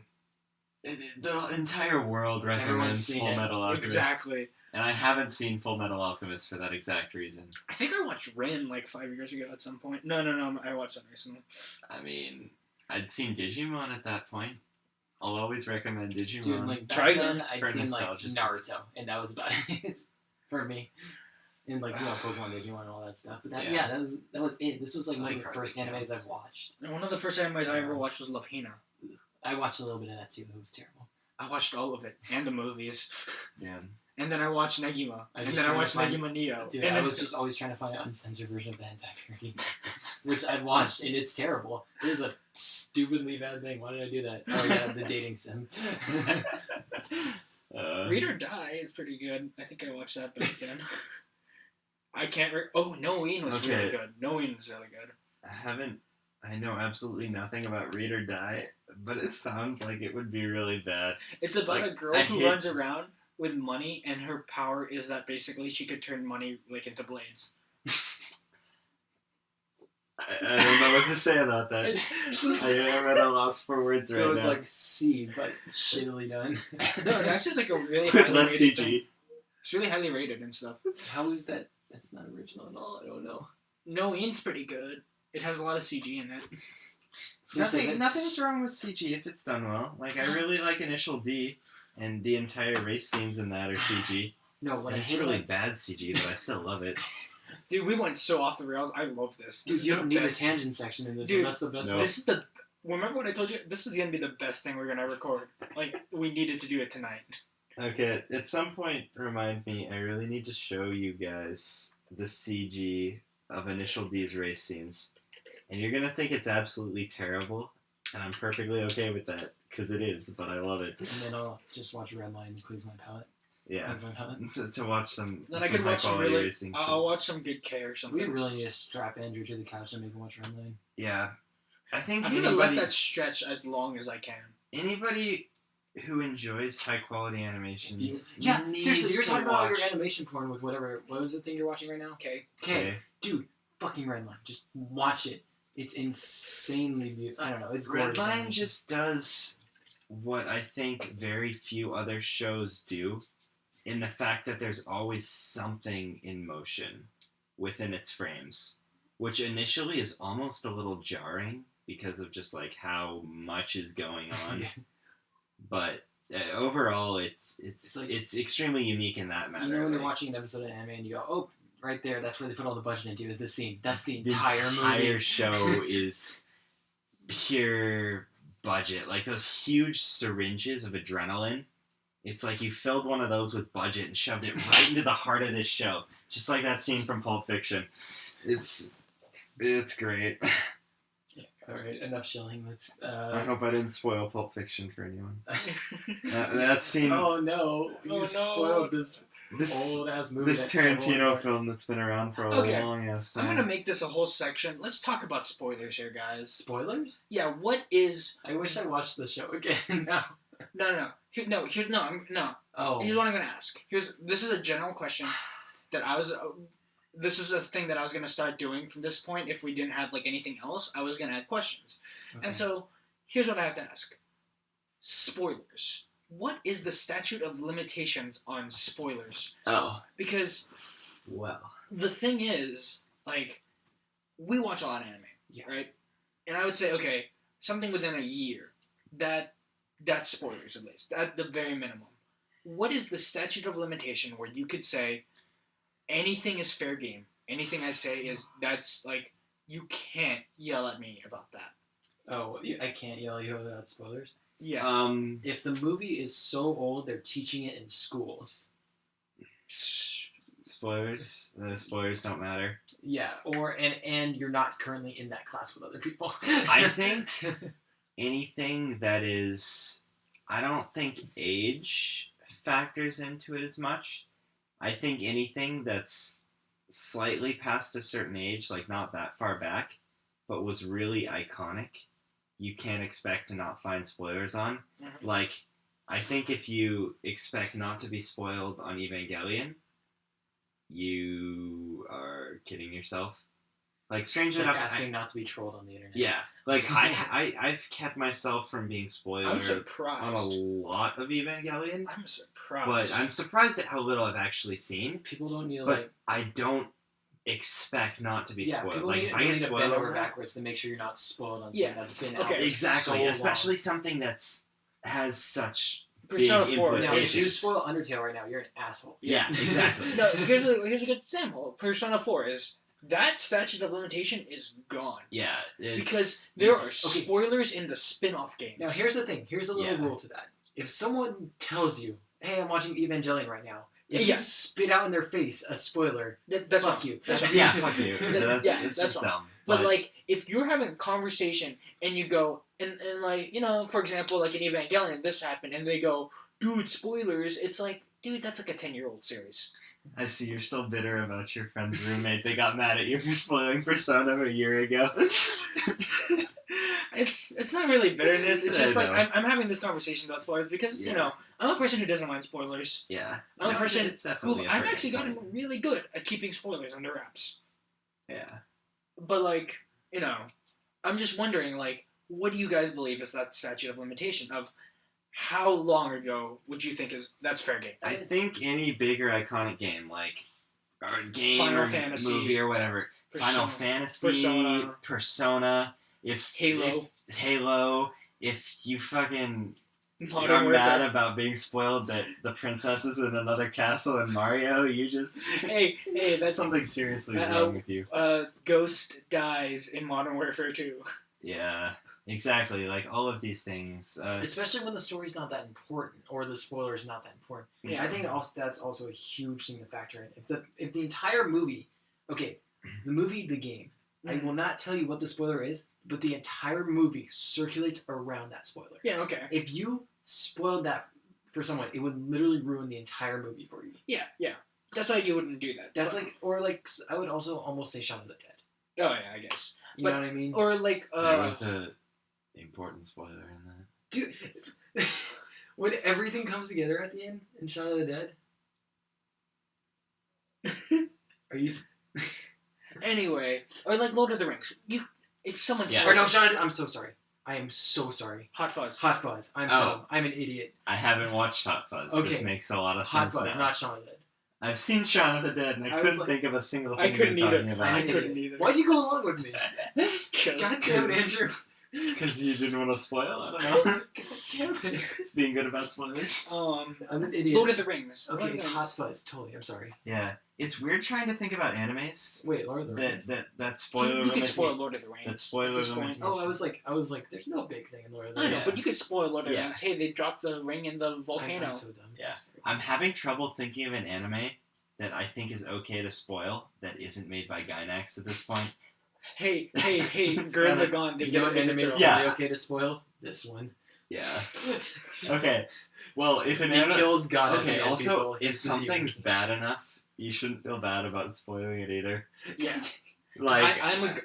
the entire world Everyone's recommends seen Full it. Metal Alchemist. Exactly. And I haven't seen Full Metal Alchemist for that exact reason. I think I watched Rin like 5 years ago at some point. No, I watched that recently. I mean, I'd seen Digimon at that point. I'll always recommend Digimon. Dude, like back Trigun then, I'd for seen like nostalgia's sake. Naruto, and that was about it for me. And like Pokemon, Digimon, and all that stuff. But Yeah. that was it. This was like one of the Like first hardly animes counts. I've watched. And one of the first animes I ever watched was Love Hina. I watched a little bit of that too. It was terrible. I watched all of it and the movies. Yeah. And then I watched Negima. I And just then I tried watched to find- Negima Neo. Dude, and I then, was just always trying to find an uncensored version of the hentai parody, which I'd watched, and it's terrible. It is a stupidly bad thing. Why did I do that? Oh yeah, the dating sim. Read or Die is pretty good. I think I watched that back then. I can't. Noeen was really Okay. good. Noeen was really good. I know absolutely nothing about Read or Die, but it sounds like it would be really bad. It's about Like, a girl I who hate- runs around with money, and her power is that basically she could turn money like into blades. I don't know what to say about that. I am at a loss for words So right it's now. like C, but shittily done. No, it actually is like a really With highly less rated CG. thing. It's really highly rated and stuff. How is that? That's not original at all. I don't know. Noeen's pretty good. It has a lot of CG in it. Nothing's wrong with CG if it's done well. Like, I really like Initial D, and the entire race scenes in that are CG. No, what And I it's hate really about- bad CG, but I still love it. Dude, we went so off the rails. I love this. Dude, This you is don't the need a best. tangent section in this Dude, one. That's the best no. one. This is the. Remember when I told you this is gonna be the best thing we're gonna record? Like we needed to do it tonight. Okay, at some point, remind me, I really need to show you guys the CG of Initial D's race scenes. And you're gonna think it's absolutely terrible, and I'm perfectly okay with that, because it is, but I love it. And then I'll just watch Redline and cleanse my palate. Yeah. Cleanse my palate. To watch some, Then I some could watch some high-quality really. racing. I'll watch some good K or We something. really need to strap Andrew to the couch and make him watch Redline. Yeah. I think I'm gonna let anybody, that stretch as long as I can. anybody who enjoys high-quality animations Yeah, needs seriously, you're to talking about all watch- your animation porn with whatever. What was the thing you're watching right now? Okay. Okay, dude, fucking Redline. Just watch it. It's insanely beautiful. I don't know. It's gorgeous. Redline animation. just does what I think very few other shows do, in the fact that there's always something in motion within its frames, which initially is almost a little jarring because of just like how much is going on. Yeah. But overall, it's like- extremely unique in that matter. You know when you're like- watching an episode of anime and you go, oh, right there. That's where they put all the budget into. Is the scene? That's the The entire movie. show is pure budget. Like those huge syringes of adrenaline. It's like you filled one of those with budget and shoved it right into the heart of this show. Just like that scene from Pulp Fiction. It's great. All right, enough shilling. Let's. I hope I didn't spoil Pulp Fiction for anyone. That scene. Oh no! You Oh, no. spoiled this old ass movie. This that everyone's Tarantino like- film that's been around for a Okay. long ass I'm time. gonna make this a whole section. Let's talk about spoilers here, guys. Spoilers? Yeah, what is... I wish I watched the show again now. No. Here's what I'm gonna ask. This is a general question that I was... this is a thing that I was gonna start doing from this point. If we didn't have, like, anything else, I was gonna add questions. Okay. And so, here's what I have to ask. Spoilers. What is the statute of limitations on spoilers? Oh. Because Well. the thing is, like, we watch a lot of anime, Yeah. right? And I would say, okay, something within a year, that's spoilers at least, at the very minimum. What is the statute of limitation where you could say anything is fair game? Anything I say is, that's, like, you can't yell at me about that. Oh, I can't yell at you about spoilers. Yeah. If the movie is so old, they're teaching it in schools. Spoilers. The spoilers don't matter. Yeah, and you're not currently in that class with other people. I think anything that is... I don't think age factors into it as much. I think anything that's slightly past a certain age, like not that far back, but was really iconic, you can't expect to not find spoilers on. Mhm. Like, I think if you expect not to be spoiled on Evangelion, you are kidding yourself. Like, strange It's like enough, asking not to be trolled on the internet. yeah, like I've kept myself from being spoiled I'm on a surprised. lot of Evangelion, I'm surprised. but I'm surprised at how little I've actually seen. People don't need to But I don't expect not to be yeah, spoiled. people Like need, if I don't get need to spoiled bend over over that- backwards to make sure you're not spoiled on Yeah, something that's been okay. out for exactly, so long. especially something that's has such Persona big 4. Now, if you implications. spoil Undertale right now, you're an asshole. Yeah, exactly. No, here's a good example. Persona 4 is that statute of limitation is gone. Yeah, it's, Because there are spoilers in the spin-off games. Now, here's the thing. Here's a little Yeah. rule to that. If someone tells you, hey, I'm watching Evangelion right now, if Yeah. you spit out in their face a spoiler, That's fuck wrong. you. yeah, fuck you. That's, Yeah, it's that's just all. dumb. But like, if you're having a conversation and you go, and like, you know, for example, like in Evangelion, this happened, and they go, dude, spoilers. It's like, dude, that's like a 10-year-old series. I see you're still bitter about your friend's roommate. They got mad at you for spoiling Persona a year ago. It's not really bitterness. It's just I like know. I'm having this conversation about spoilers because you Yeah. know I'm a person who doesn't mind spoilers. Yeah. I'm a No, person it's who definitely a I've hurting actually gotten point. really good at keeping spoilers under wraps. Yeah. But like, you know, I'm just wondering, like, what do you guys believe is that statute of limitation of how long ago would you think that's fair game? I think any big or iconic game, like or game Final or Fantasy, movie or whatever, Final Persona, Fantasy, Persona, Halo. if you fucking Modern are mad Warfare. about being spoiled that the princess is in another castle in Mario, you just Hey, there's that's something seriously Uh, wrong with you. Ghost dies in Modern Warfare 2. Yeah, exactly. Like all of these things. Especially when the story's not that important or the spoiler is not that important. Yeah. I think also that's also a huge thing to factor in. If the entire movie, okay, the movie, the game, I will not tell you what the spoiler is, but the entire movie circulates around that spoiler. Yeah, okay. If you spoiled that for someone, it would literally ruin the entire movie for you. Yeah. That's why you wouldn't do that. That's But- like, or like, I would also almost say Shaun of the Dead. Oh yeah, I guess. You But- know what I mean? Or like there was a important spoiler in that. Dude, when everything comes together at the end in Shaun of the Dead. Are you? anyway, or like Lord of the Rings. If someone's Yeah. Or no, Shaun of the, I'm so sorry. I am so sorry. Hot Fuzz. Hot Fuzz. I'm Oh. dumb. I'm an idiot. I haven't watched Hot Fuzz. Okay. This makes a lot of Hot sense Fuzz, now. not Shaun of the Dead. I've seen Shaun of the Dead, and I I was couldn't like- think of a single I thing couldn't you're either. talking I'm about. I an couldn't idiot. either. Why'd you go along with me? 'Cause- God damn it, Andrew. Because you didn't want to spoil? I don't know. God damn it. It's being good about spoilers. I'm an idiot. Lord of the Rings. Okay, Lord of it's the Hot Rings. Fuzz. Totally, I'm sorry. Yeah. It's weird trying to think about animes Wait, Lord of the Rings. that spoiler You could limit- spoil Lord of the Rings. That spoiler At this point. limitation. Oh, I was like, there's no big thing in Lord of the I Rings. know, but you could spoil Lord of the Yeah. Rings. Hey, they dropped the ring in the volcano. I'm so dumb. Yeah. I'm sorry. I'm having trouble thinking of an anime that I think is okay to spoil that isn't made by Gainax at this point. Hey, It's Gurren kinda- Lagann. They You get know a what anime is joke. Yeah. totally okay to spoil? This one. Yeah. Okay. Well, if an He anime... kills God. Okay, and also, people. if It's the something's demons. bad enough, you shouldn't feel bad about spoiling it either. Yeah. Like,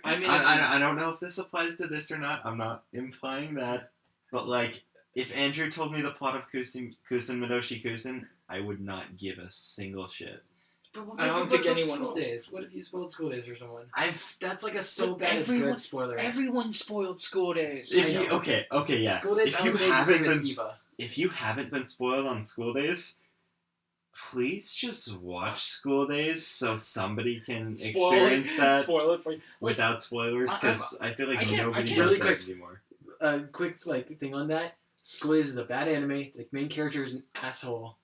I'm in. I don't know if this applies to this or not. I'm not implying that. But, like, if Andrew told me the plot of Kusen Madoshi Kusen, I would not give a single shit. But I don't think what's anyone School will. Days. What if you spoiled School Days for someone? I've... That's like a so But bad it's everyone- good spoiler. Everyone spoiled School Days. If I you, know. okay, yeah. School Days, if I you would say, is the same haven't as been... Eva. If you haven't been spoiled on School Days, please just watch School Days so somebody can experience that Spoil it for you. without spoilers, because I feel like I can't- nobody I does can't- that Really quick. anymore. Quick thing on that. School Days is a bad anime. The main character is an asshole,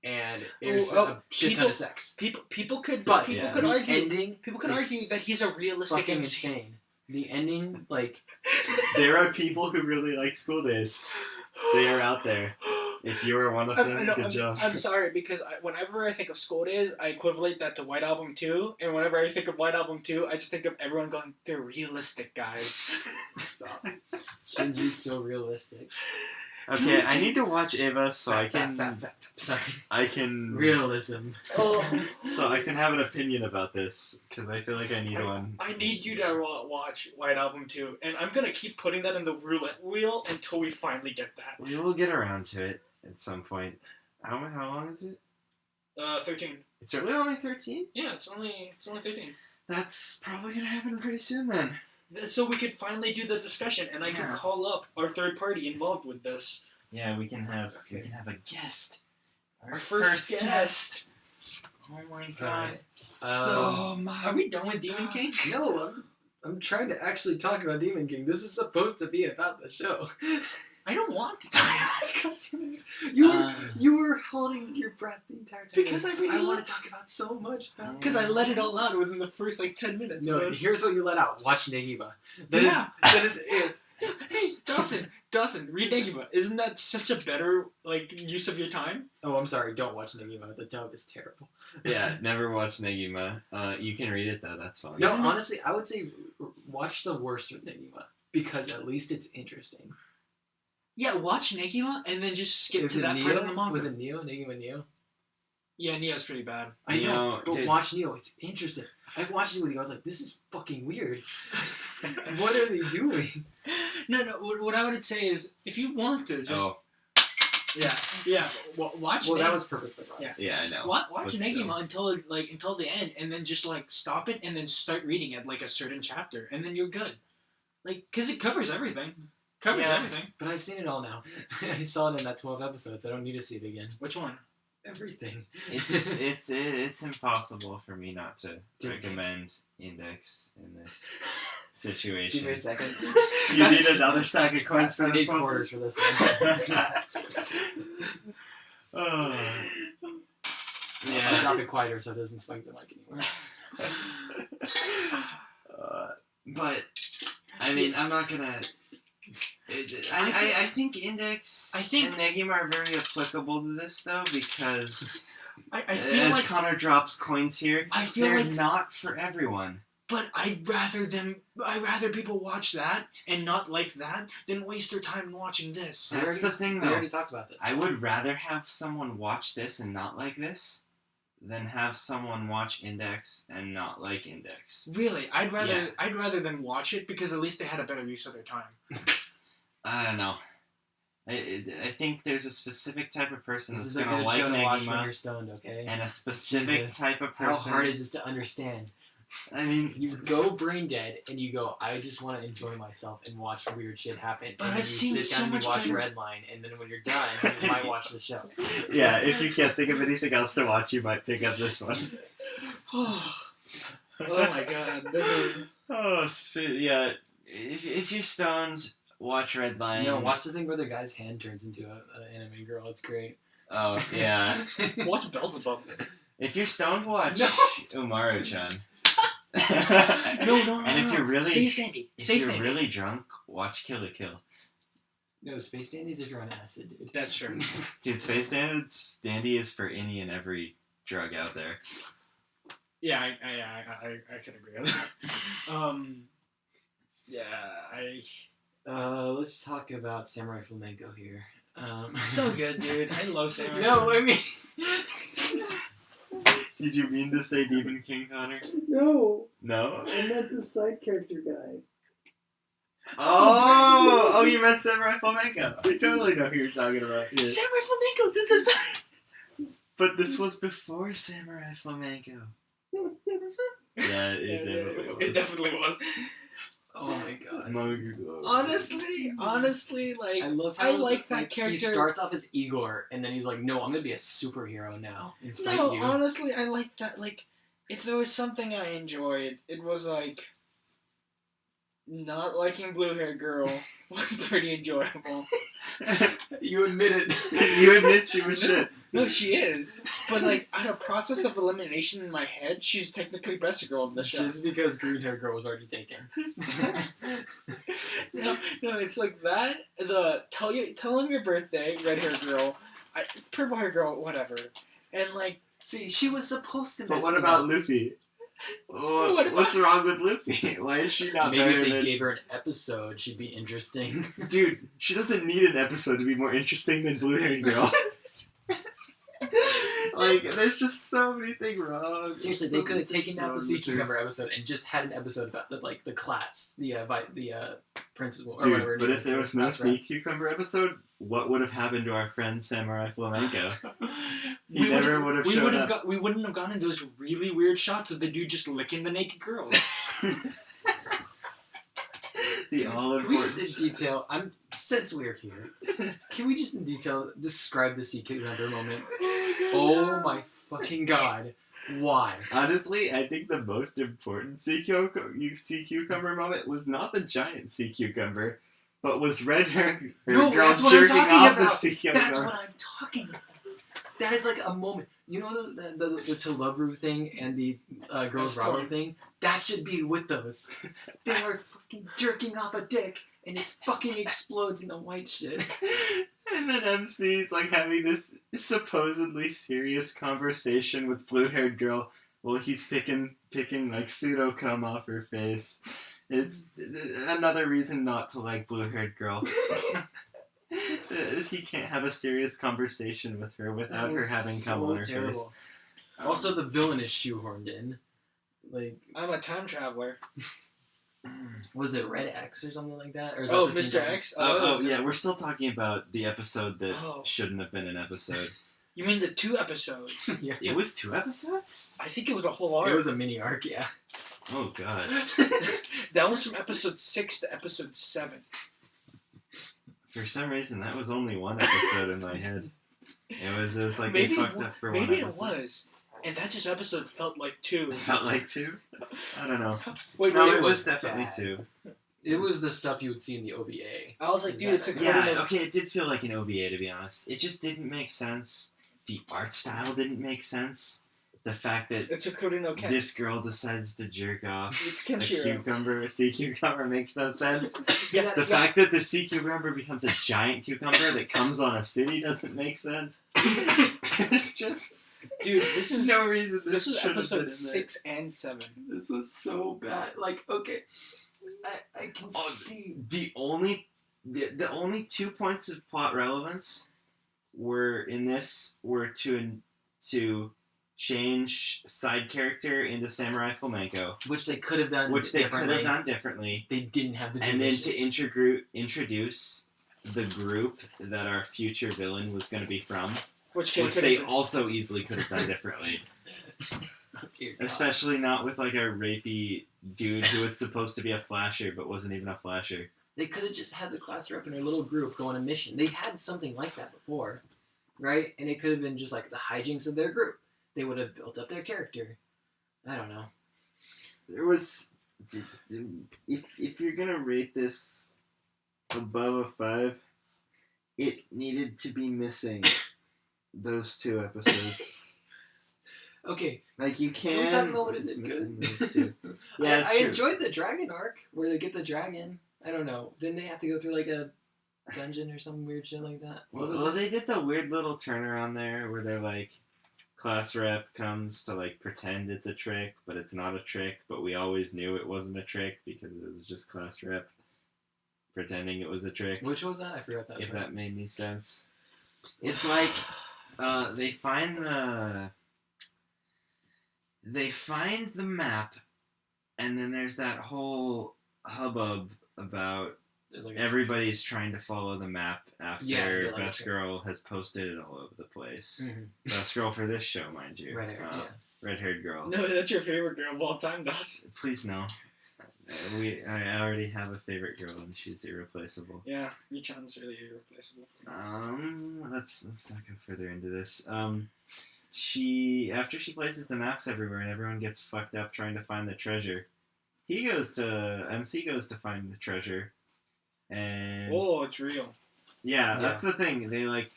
and there's a shit ton people- of sex. People could But yeah. could the argue ending people could is argue that he's a realistic fucking MC. insane. The ending, like, There are people who really like School Days. They are out there. If you are one of them, good job. I'm sorry because whenever I think of School Days, I equivalent that to White Album 2, and whenever I think of White Album 2, I just think of everyone going, "They're realistic guys." stop. Shinji's so realistic. Okay, I need to watch Eva so I Fat, can fat, fat. Sorry. I can Realism. Oh, so I can have an opinion about this because I feel like I need one. I need you to watch White Album 2, and I'm gonna keep putting that in the roulette wheel until we finally get that. We will get around to it at some point. How long is it? 13. It's really only 13? Yeah, it's only 13. That's probably gonna happen pretty soon then. So we could finally do the discussion, and I can Yeah. call up our third party involved with this. Yeah, we can have a guest. Our first guest. Oh my god. Are we done with Demon King? No, I'm trying to actually talk about Demon King. This is supposed to be about the show. I don't want to talk God damn it. You were holding your breath the entire time. Because I really want want- to talk about so much about. because I let it all out within the first 10 minutes. No, It was- here's what you let out. Watch Negiba. Yeah. That is it. Hey, Dawson, read Negima. Isn't that such a better use of your time? Oh, I'm sorry. Don't watch Negiba. The dub is terrible. Yeah, never watched Negima. You can read it though, that's fine. No, Isn't it- honestly, I would say watch the worst of Negiba because at least it's interesting. Yeah, watch Negima and then just skip Is to it that Neo? part of the manga. Was it Neo? Negima Neo? Yeah, Neo's pretty bad. I know, Neo, but dude. watch Neo. It's interesting. I watched it with you. I was like, this is fucking weird. What are they doing? No. What I would say is, if you want to, just Oh, yeah, watch. Well, Negima. that was purposely wrong. Yeah. yeah, I know. Watch But Negima until the end, and then just stop it, and then start reading at a certain chapter, and then you're good. Because it covers everything. Yeah. Everything. But I've seen it all now. I saw it in that 12 episodes. I don't need to see it again. Which one? Everything. It's impossible for me not to Dude. recommend Index in this Give situation. me a second. You need another stack of coins for I need this one? quarters for this one. Oh. I'll Yeah. drop it quieter so it doesn't spike the mic anymore. But I mean, I'm not gonna. I think Index and Negima are very applicable to this though because I feel as like Connor drops coins here, I feel they're like, not for everyone. but I'd rather people watch that and not like that than waste their time watching this. That's the thing We though. already talked about this. I would rather have someone watch this and not like this than have someone watch Index and not like Index. Really, I'd rather Yeah. I'd rather them watch it because at least they had a better use of their time. I don't know. I think there's a specific type of person This is that's a gonna good like show to watch when Negima you're stoned, okay? and a specific Jesus. type of How person. hard is this to understand? I mean, You go brain dead and you go, I just want to enjoy myself and watch weird shit happen. But and then I've you seen sit so down and much you watch better- Redline, and then when you're done, you might watch the show. yeah. If you can't think of anything else to watch, you might pick up this one. Oh my god, this is Yeah. if you're stoned, watch Red Line. No, watch the thing where the guy's hand turns into an anime girl. It's great. Oh yeah. Watch Beelzebub. If you're stoned, watch No. Umaru-chan. No. And if you're really Space Dandy. if Space you're Dandy. really drunk, watch Kill la Kill. No, Space Dandy's if you're on acid, dude. That's true. Dude, Space Dandy is for any and every drug out there. Yeah, I could agree with that. Let's talk about Samurai Flamenco here. So good, dude. I love Samurai. No, I mean... Did you mean to say Demon King, Connor? No, No? I meant the side character guy. Oh, you meant Samurai Flamenco. I totally know who you're talking about. Yeah. Samurai Flamenco did this better. But this was before Samurai Flamenco. Yeah, it definitely was. It definitely was. Oh my god. Honestly, like I love I how like that character. He starts off as Igor, and then he's like, "No, I'm gonna be a superhero now and fight No, you." honestly, I like that. Like, if there was something I enjoyed, it was like not liking blue-haired girl was pretty enjoyable. You admit it. You admit she was shit. No, she is. But like, out of process of elimination in my head, she's technically best girl of the show. Just because green hair girl was already taken. No, it's like that. The tell him your birthday, red hair girl, purple hair girl, whatever, and like. See, she was supposed to. But what about Luffy? What's wrong with Luffy? Why is she not Maybe better if they than... gave her an episode, she'd be interesting. Dude, she doesn't need an episode to be more interesting than Blue Haired Girl. Like, there's just so many things wrong. Seriously, So they could have many taken things out the wrong sea with her. cucumber episode and just had an episode about the class, the principal or Dude, whatever. but if there was no sea cucumber episode, what would have happened to our friend Samurai Flamenco? He never would have showed up. We wouldn't have gotten those really weird shots of the dude just licking the naked girls. The all Can we just in important. detail? Since we're here, can we just in detail describe the sea cucumber moment? Oh my fucking god! Why? Honestly, I think the most important sea cucumber moment was not the giant sea cucumber, but was red hair No, girl that's what I'm jerking talking off the about. sea cucumber. That's what I'm talking about. That is like a moment. You know the To Love Ru thing and the Girls Bravo thing? That should be with those. They are fucking jerking off a dick and it fucking explodes in the white shit. And then MC's like having this supposedly serious conversation with blue-haired girl while he's picking like pseudo cum off her face. It's another reason not to like blue-haired girl. He can't have a serious conversation with her without her having cum on her face. Also, the villain is shoehorned in. Like, I'm a time traveler. was it Red X or something like that? Or is Oh, that the Mr. Teen X? Oh, yeah, we're still talking about the episode that Oh. shouldn't have been an episode. You mean the 2 episodes? Titans? Yeah. It was 2 episodes? I think it was a whole arc. It was a mini arc, yeah. Oh, God. That was from episode 6 to episode 7. For some reason, that was only one episode in my head. It was like Maybe they fucked up for one Maybe episode. it was. And that just episode felt like 2. It felt like 2? I don't know. Wait, No, wait, it was was definitely bad. 2. It was the stuff you would see in the OVA. I was like, Is dude, that it's a right? Yeah, coded- okay, it did feel like an OVA, to be honest. It just didn't make sense. The art style didn't make sense. The fact that It's a coded no Ken. this girl decides to jerk off It's a Kenshiro. a sea cucumber makes no sense. Yeah, The fact that the sea cucumber becomes a giant cucumber that comes on a city doesn't make sense. There's just dude, this is no reason this is should have been episode there. 6 and 7. This is so bad. Like, okay, I can Oh, see. The only 2 points of plot relevance were to change side character into Samurai Flamenco, Which they could have done which they could differently. have done differently, They didn't have the and then division. to introduce the group that our future villain was going to be from, Which they also easily could have done differently. Dear God. Especially not with like a rapey dude who was supposed to be a flasher but wasn't even a flasher. They could have just had the class rep in their little group go on a mission. They had something like that before, right? And it could have been just like the hijinks of their group. They would have built up their character. I don't know. There was, if you're gonna rate this above a 5, it needed to be missing those 2 episodes. Okay. Like, you Can we can. talk about what it's is it missing good? those 2. Yeah, that's I true. enjoyed the dragon arc where they get the dragon. I don't know. Didn't they have to go through like a dungeon or some weird shit like that? What was Well, it? they did the weird little turnaround there where they're like, class rep comes to like pretend it's a trick, but it's not a trick, but we always knew it wasn't a trick because it was just class rep pretending it was a trick. Which was that? I forgot that. If part. that made any sense. It's like they find the map, and then there's that whole hubbub about There's like everybody's trying to follow the map after Yeah, like Best a- Girl has posted it all over the place. Mhm. Best Girl for this show, mind you. Red hair. Yeah. Red-haired girl. No, that's your favorite girl of all time, Dawson. Please no. I already have a favorite girl, and she's irreplaceable. Yeah, Michan's really irreplaceable. Let's not go further into this. After she places the maps everywhere and everyone gets fucked up trying to find the treasure, MC goes to find the treasure, and Oh, it's real. yeah, that's the thing. They like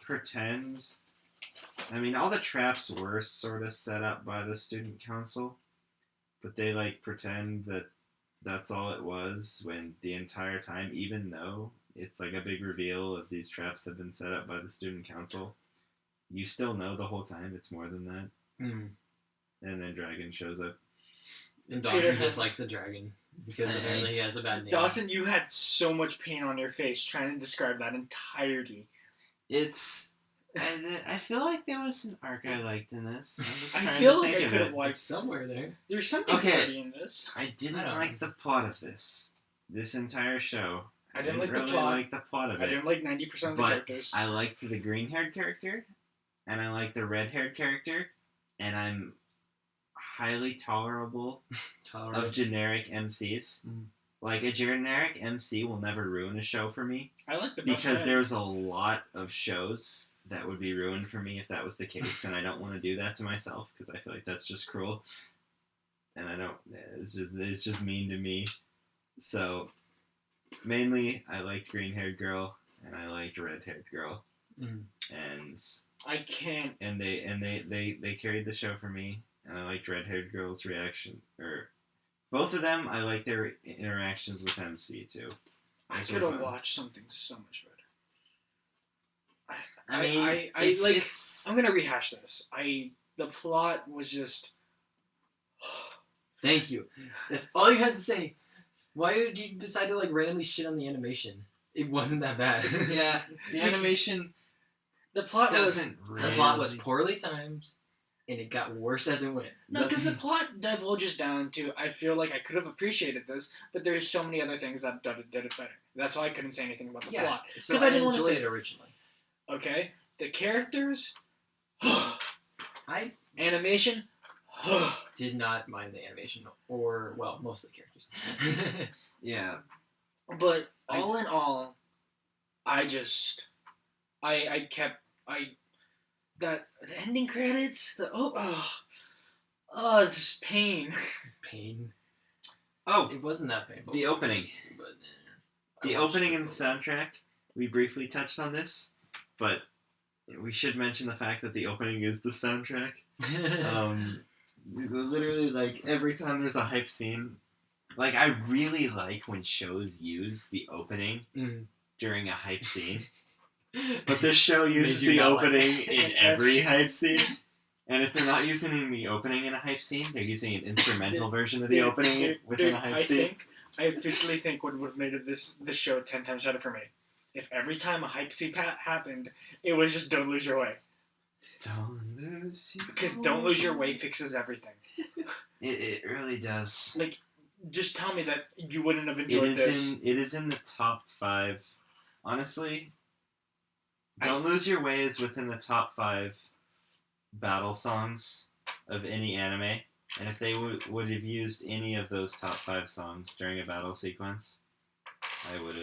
pretend. I mean, all the traps were sort of set up by the student council, but they like pretend that that's all it was when the entire time, even though it's like a big reveal of these traps have been set up by the student council, you still know the whole time it's more than that. Mm. And then Dragon shows up. And Dawson dislikes the dragon because apparently he has a bad name. Dawson, you had so much pain on your face trying to describe that entirety. It's. I feel like there was an arc I liked in this. I'm just I trying feel to like think I of could it. have liked. It's somewhere there. There's something Okay. dirty in this. I didn't I don't like know. the plot of this entire show. I didn't like the really plot. like the plot of I it. didn't like 90% of the But characters. I liked the green-haired character, and I liked the red-haired character, and I'm highly tolerable of generic MCs. Mm. Like, a generic MC will never ruin a show for me, I like the best because friend. there's a lot of shows that would be ruined for me if that was the case, and I don't want to do that to myself, because I feel like that's just cruel. And I don't, it's just mean to me. So, mainly, I liked green-haired girl, and I liked red-haired girl. Mm. And I can't. they carried the show for me, and I liked red-haired girl's reaction, or both of them. I liked their interactions with MC too. I Those could were have fun. watched something so much better. I mean, I'm gonna rehash this. The plot was just. Thank you. That's all you had to say. Why did you decide to like randomly shit on the animation? It wasn't that bad. yeah, the animation The plot was doesn't really. The plot was poorly timed, and it got worse as it went. no, because the plot divulges down to. I feel like I could have appreciated this, but there's so many other things that did it better. That's why I couldn't say anything about the yeah, plot. so 'Cause I I didn't wanna enjoyed say- it originally. Okay, the characters, I animation. did not mind the animation, or well, most of the characters. Yeah, But all in all, I got the ending credits. It's just pain. Pain. Oh, It wasn't that painful. the opening. But, The I watched opening it and the soundtrack. We briefly touched on this, but we should mention the fact that the opening is the soundtrack. Literally, like, every time there's a hype scene, like, I really like when shows use the opening Mm. during a hype scene, but this show uses Made you the not like opening it. in every hype scene. And if they're not using the opening in a hype scene, they're using an instrumental version of the opening within a hype scene. I officially think what would have made this show 10 times better for me. If every time a hype scene happened, it was just "Don't Lose Your Way," Don't lose your because "Don't Lose Your Way" fixes everything. It really does. Like, just tell me that you wouldn't have It enjoyed this. is in the top 5. Honestly, Don't Lose Your Way is within the top 5 battle songs of any anime. And if they would have used any of those top 5 songs during a battle sequence, I would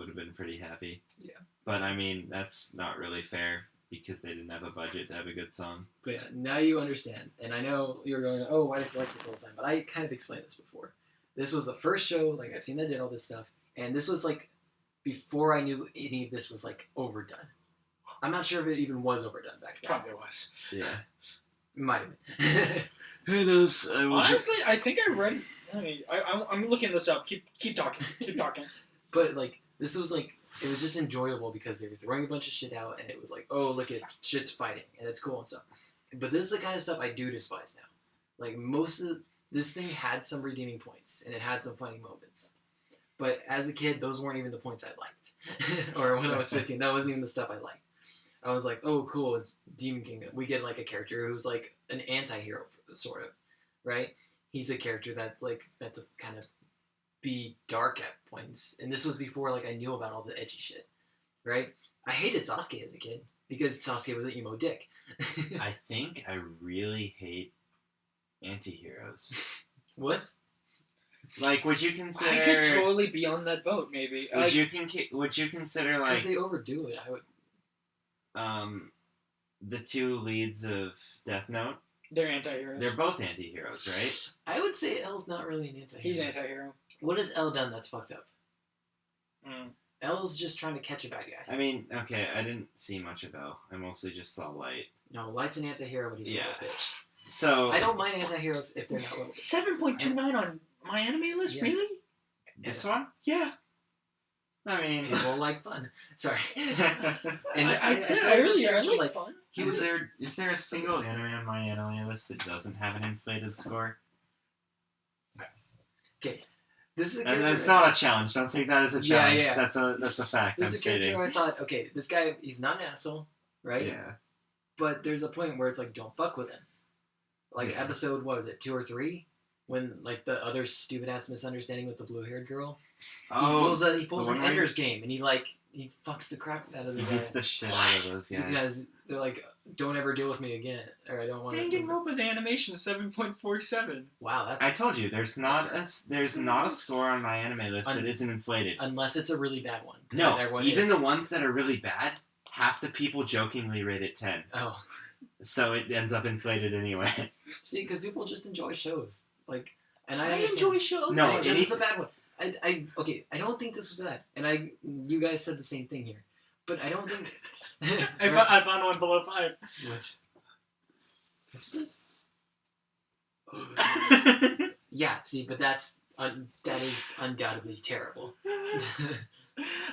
have been pretty happy. Yeah. But I mean, that's not really fair because they didn't have a budget to have a good song. But yeah, now you understand. And I know you're going, oh, why did you like this all the time? But I kind of explained this before. This was the first show. Like I've seen that did all this stuff, and this was like before I knew any of this was like overdone. I'm not sure if it even was overdone back then. Probably was. Yeah. Might have been. Who knows? Honestly, I think I read. I'm looking this up. Keep talking. Keep talking. But like this was like it was just enjoyable because they were throwing a bunch of shit out, and it was like, oh look at shit's fighting, and it's cool and stuff. But this is the kind of stuff I do despise now. Like most of this thing had some redeeming points, and it had some funny moments. But as a kid, those weren't even the points I liked. Or when I was 15, that wasn't even the stuff I liked. I was like, oh, cool, it's Demon Kingdom. We get, like, a character who's, like, an anti-hero, sort of, right? He's a character that's, like, meant to kind of be dark at points. And this was before, like, I knew about all the edgy shit, right? I hated Sasuke as a kid because Sasuke was an emo dick. I think I really hate anti-heroes. What? Like, would you consider... I could totally be on that boat, maybe. Would you consider, like... Because they overdo it. I would... the two leads of Death Note, They're anti-heroes. they're both anti-heroes, right? I would say L's not really an anti-hero. He's anti-hero. What has L done that's fucked up? Mm. L's just trying to catch a bad guy. I mean, okay, I didn't see much of L. I mostly just saw Light. No, Light's an anti-hero, but he's a little bitch. So... I don't mind anti-heroes if they're not little. 7.29 on my anime list, Yeah. really? This one? Yeah. I mean... People like fun. Sorry. And I said feel like this earlier, I character, like fun. He was is there a single anime on my anime list that doesn't have an inflated score? this is a And character. that's not a challenge. Don't take that as a Yeah, challenge. yeah. That's a fact. This I'm is a character stating. where I thought, okay, this guy, he's not an asshole, right? Yeah. But there's a point where it's like, don't fuck with him. Like Yeah. episode, what was it, 2 or 3? When like the other stupid ass misunderstanding with the blue haired girl. He pulls one an where he- Ender's game and he fucks the crap out of the He guy. beats the shit out of those guys. Because they're like, don't ever deal with me again, or I don't want to. Danganronpa with animation 7.47. Wow, that's I told you, there's not a score on my anime list that isn't inflated. unless it's a really bad one. No, And everyone even is- the ones that are really bad, half the people jokingly rate it 10. Oh, So it ends up inflated anyway. see, because people just enjoy shows, like, and I understand. enjoy shows. No, like this any- is a bad one. I don't think this was bad, and you guys said the same thing here, but I don't think. I found one below 5. Which? Yeah, see, but that is undoubtedly terrible.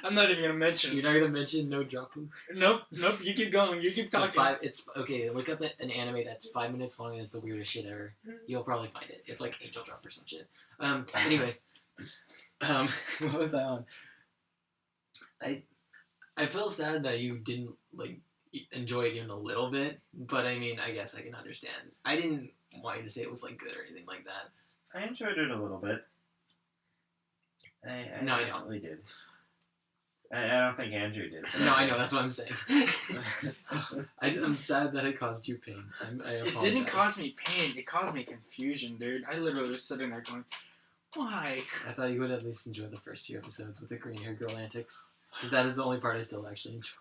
I'm not even gonna mention. You're not gonna mention No Dropu? Nope. You keep going. You keep talking. It's okay. Look up an anime that's 5 minutes long and it's the weirdest shit ever. You'll probably find it. It's like Angel Drop or some shit. Anyways, what was I on? I feel sad that you didn't like enjoy it even a little bit, but I mean, I guess I can understand. I didn't want you to say it was like good or anything like that. I enjoyed it a little bit. I No, I don't. really did. I don't think Andrew did. but No, I know, that's what I'm saying. I'm sad that it caused you pain. I It apologize. didn't cause me pain. It caused me confusion, dude. I literally was sitting there going, why? I thought you would at least enjoy the first few episodes with the green hair girl antics. Because that is the only part I still actually enjoy.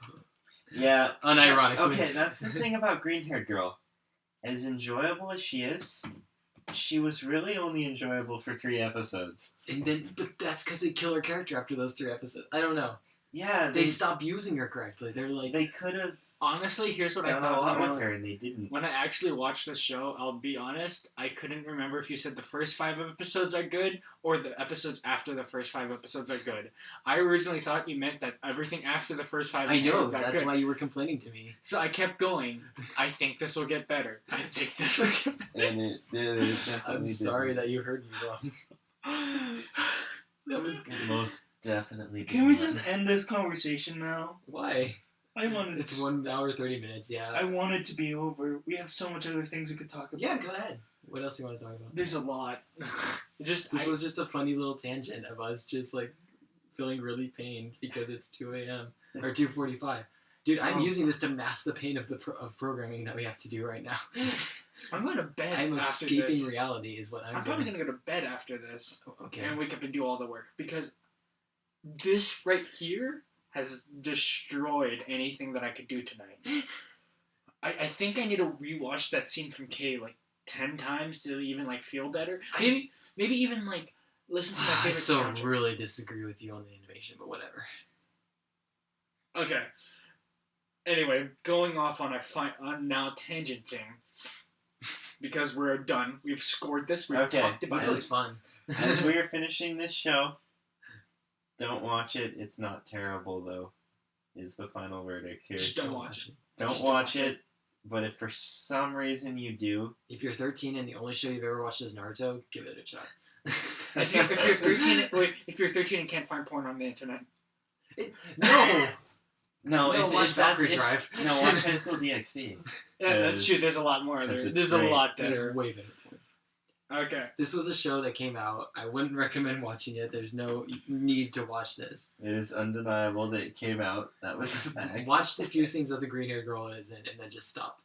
Yeah. Unironically. Okay, that's the thing about Green-Haired Girl. As enjoyable as she is, she was really only enjoyable for 3 episodes. And then, but that's because they kill her character after those 3 episodes. I don't know. Yeah, They stop using her correctly. They're like, They could have Honestly, here's what I done a thought. lot When, with her, and they didn't. when I actually watched the show, I'll be honest, I couldn't remember if you said the first 5 episodes are good or the episodes after the first 5 episodes are good. I originally thought you meant that everything after the first 5 I episodes know, got that's good. why you were complaining to me. So I kept going. I think this will get better. I think this will get better. And it definitely I'm sorry that you heard me wrong. That was most definitely. Can we didn't. just end this conversation now? Why? I wanted It's 1 hour 30 minutes. Yeah. I want it to be over. We have so much other things we could talk about. Yeah, go ahead. What else do you want to talk about? There's a lot. This was just a funny little tangent of us just like feeling really pained because it's 2 a.m. or 2:45. Dude, I'm Oh. using this to mask the pain of of programming that we have to do right now. I'm going to bed I'm after escaping this. reality is what I'm I'm probably doing. going to go to bed after this Okay. and wake up and do all the work because this right here has destroyed anything that I could do tonight. I think I need to rewatch that scene from K like 10 times to even like feel better. Maybe even like Listen to my I favorite still soundtrack. really disagree with you on the animation, but whatever. Okay. Anyway, going off on on now tangenting. Because we're done. We've scored this. We've Okay. talked about This As- was fun. As we are finishing this show, don't watch it. It's not terrible, though, is the final verdict here. Just don't watch it. Don't Just watch it. But if for some reason you do, If you're 13 and the only show you've ever watched is Naruto, give it a try. If you're 13 and can't find porn on the internet. No! no, No, if, watch if that's Valkyrie if, Drive. no, watch High School DxD. Yeah, that's true. There's a lot more because there. it's There's a great. lot There's better. way better. Okay. This was a show that came out. I wouldn't recommend watching it. There's no need to watch this. It is undeniable that it came out. That was a fact. Watch the few scenes of the green-haired girl is in, and then just stop.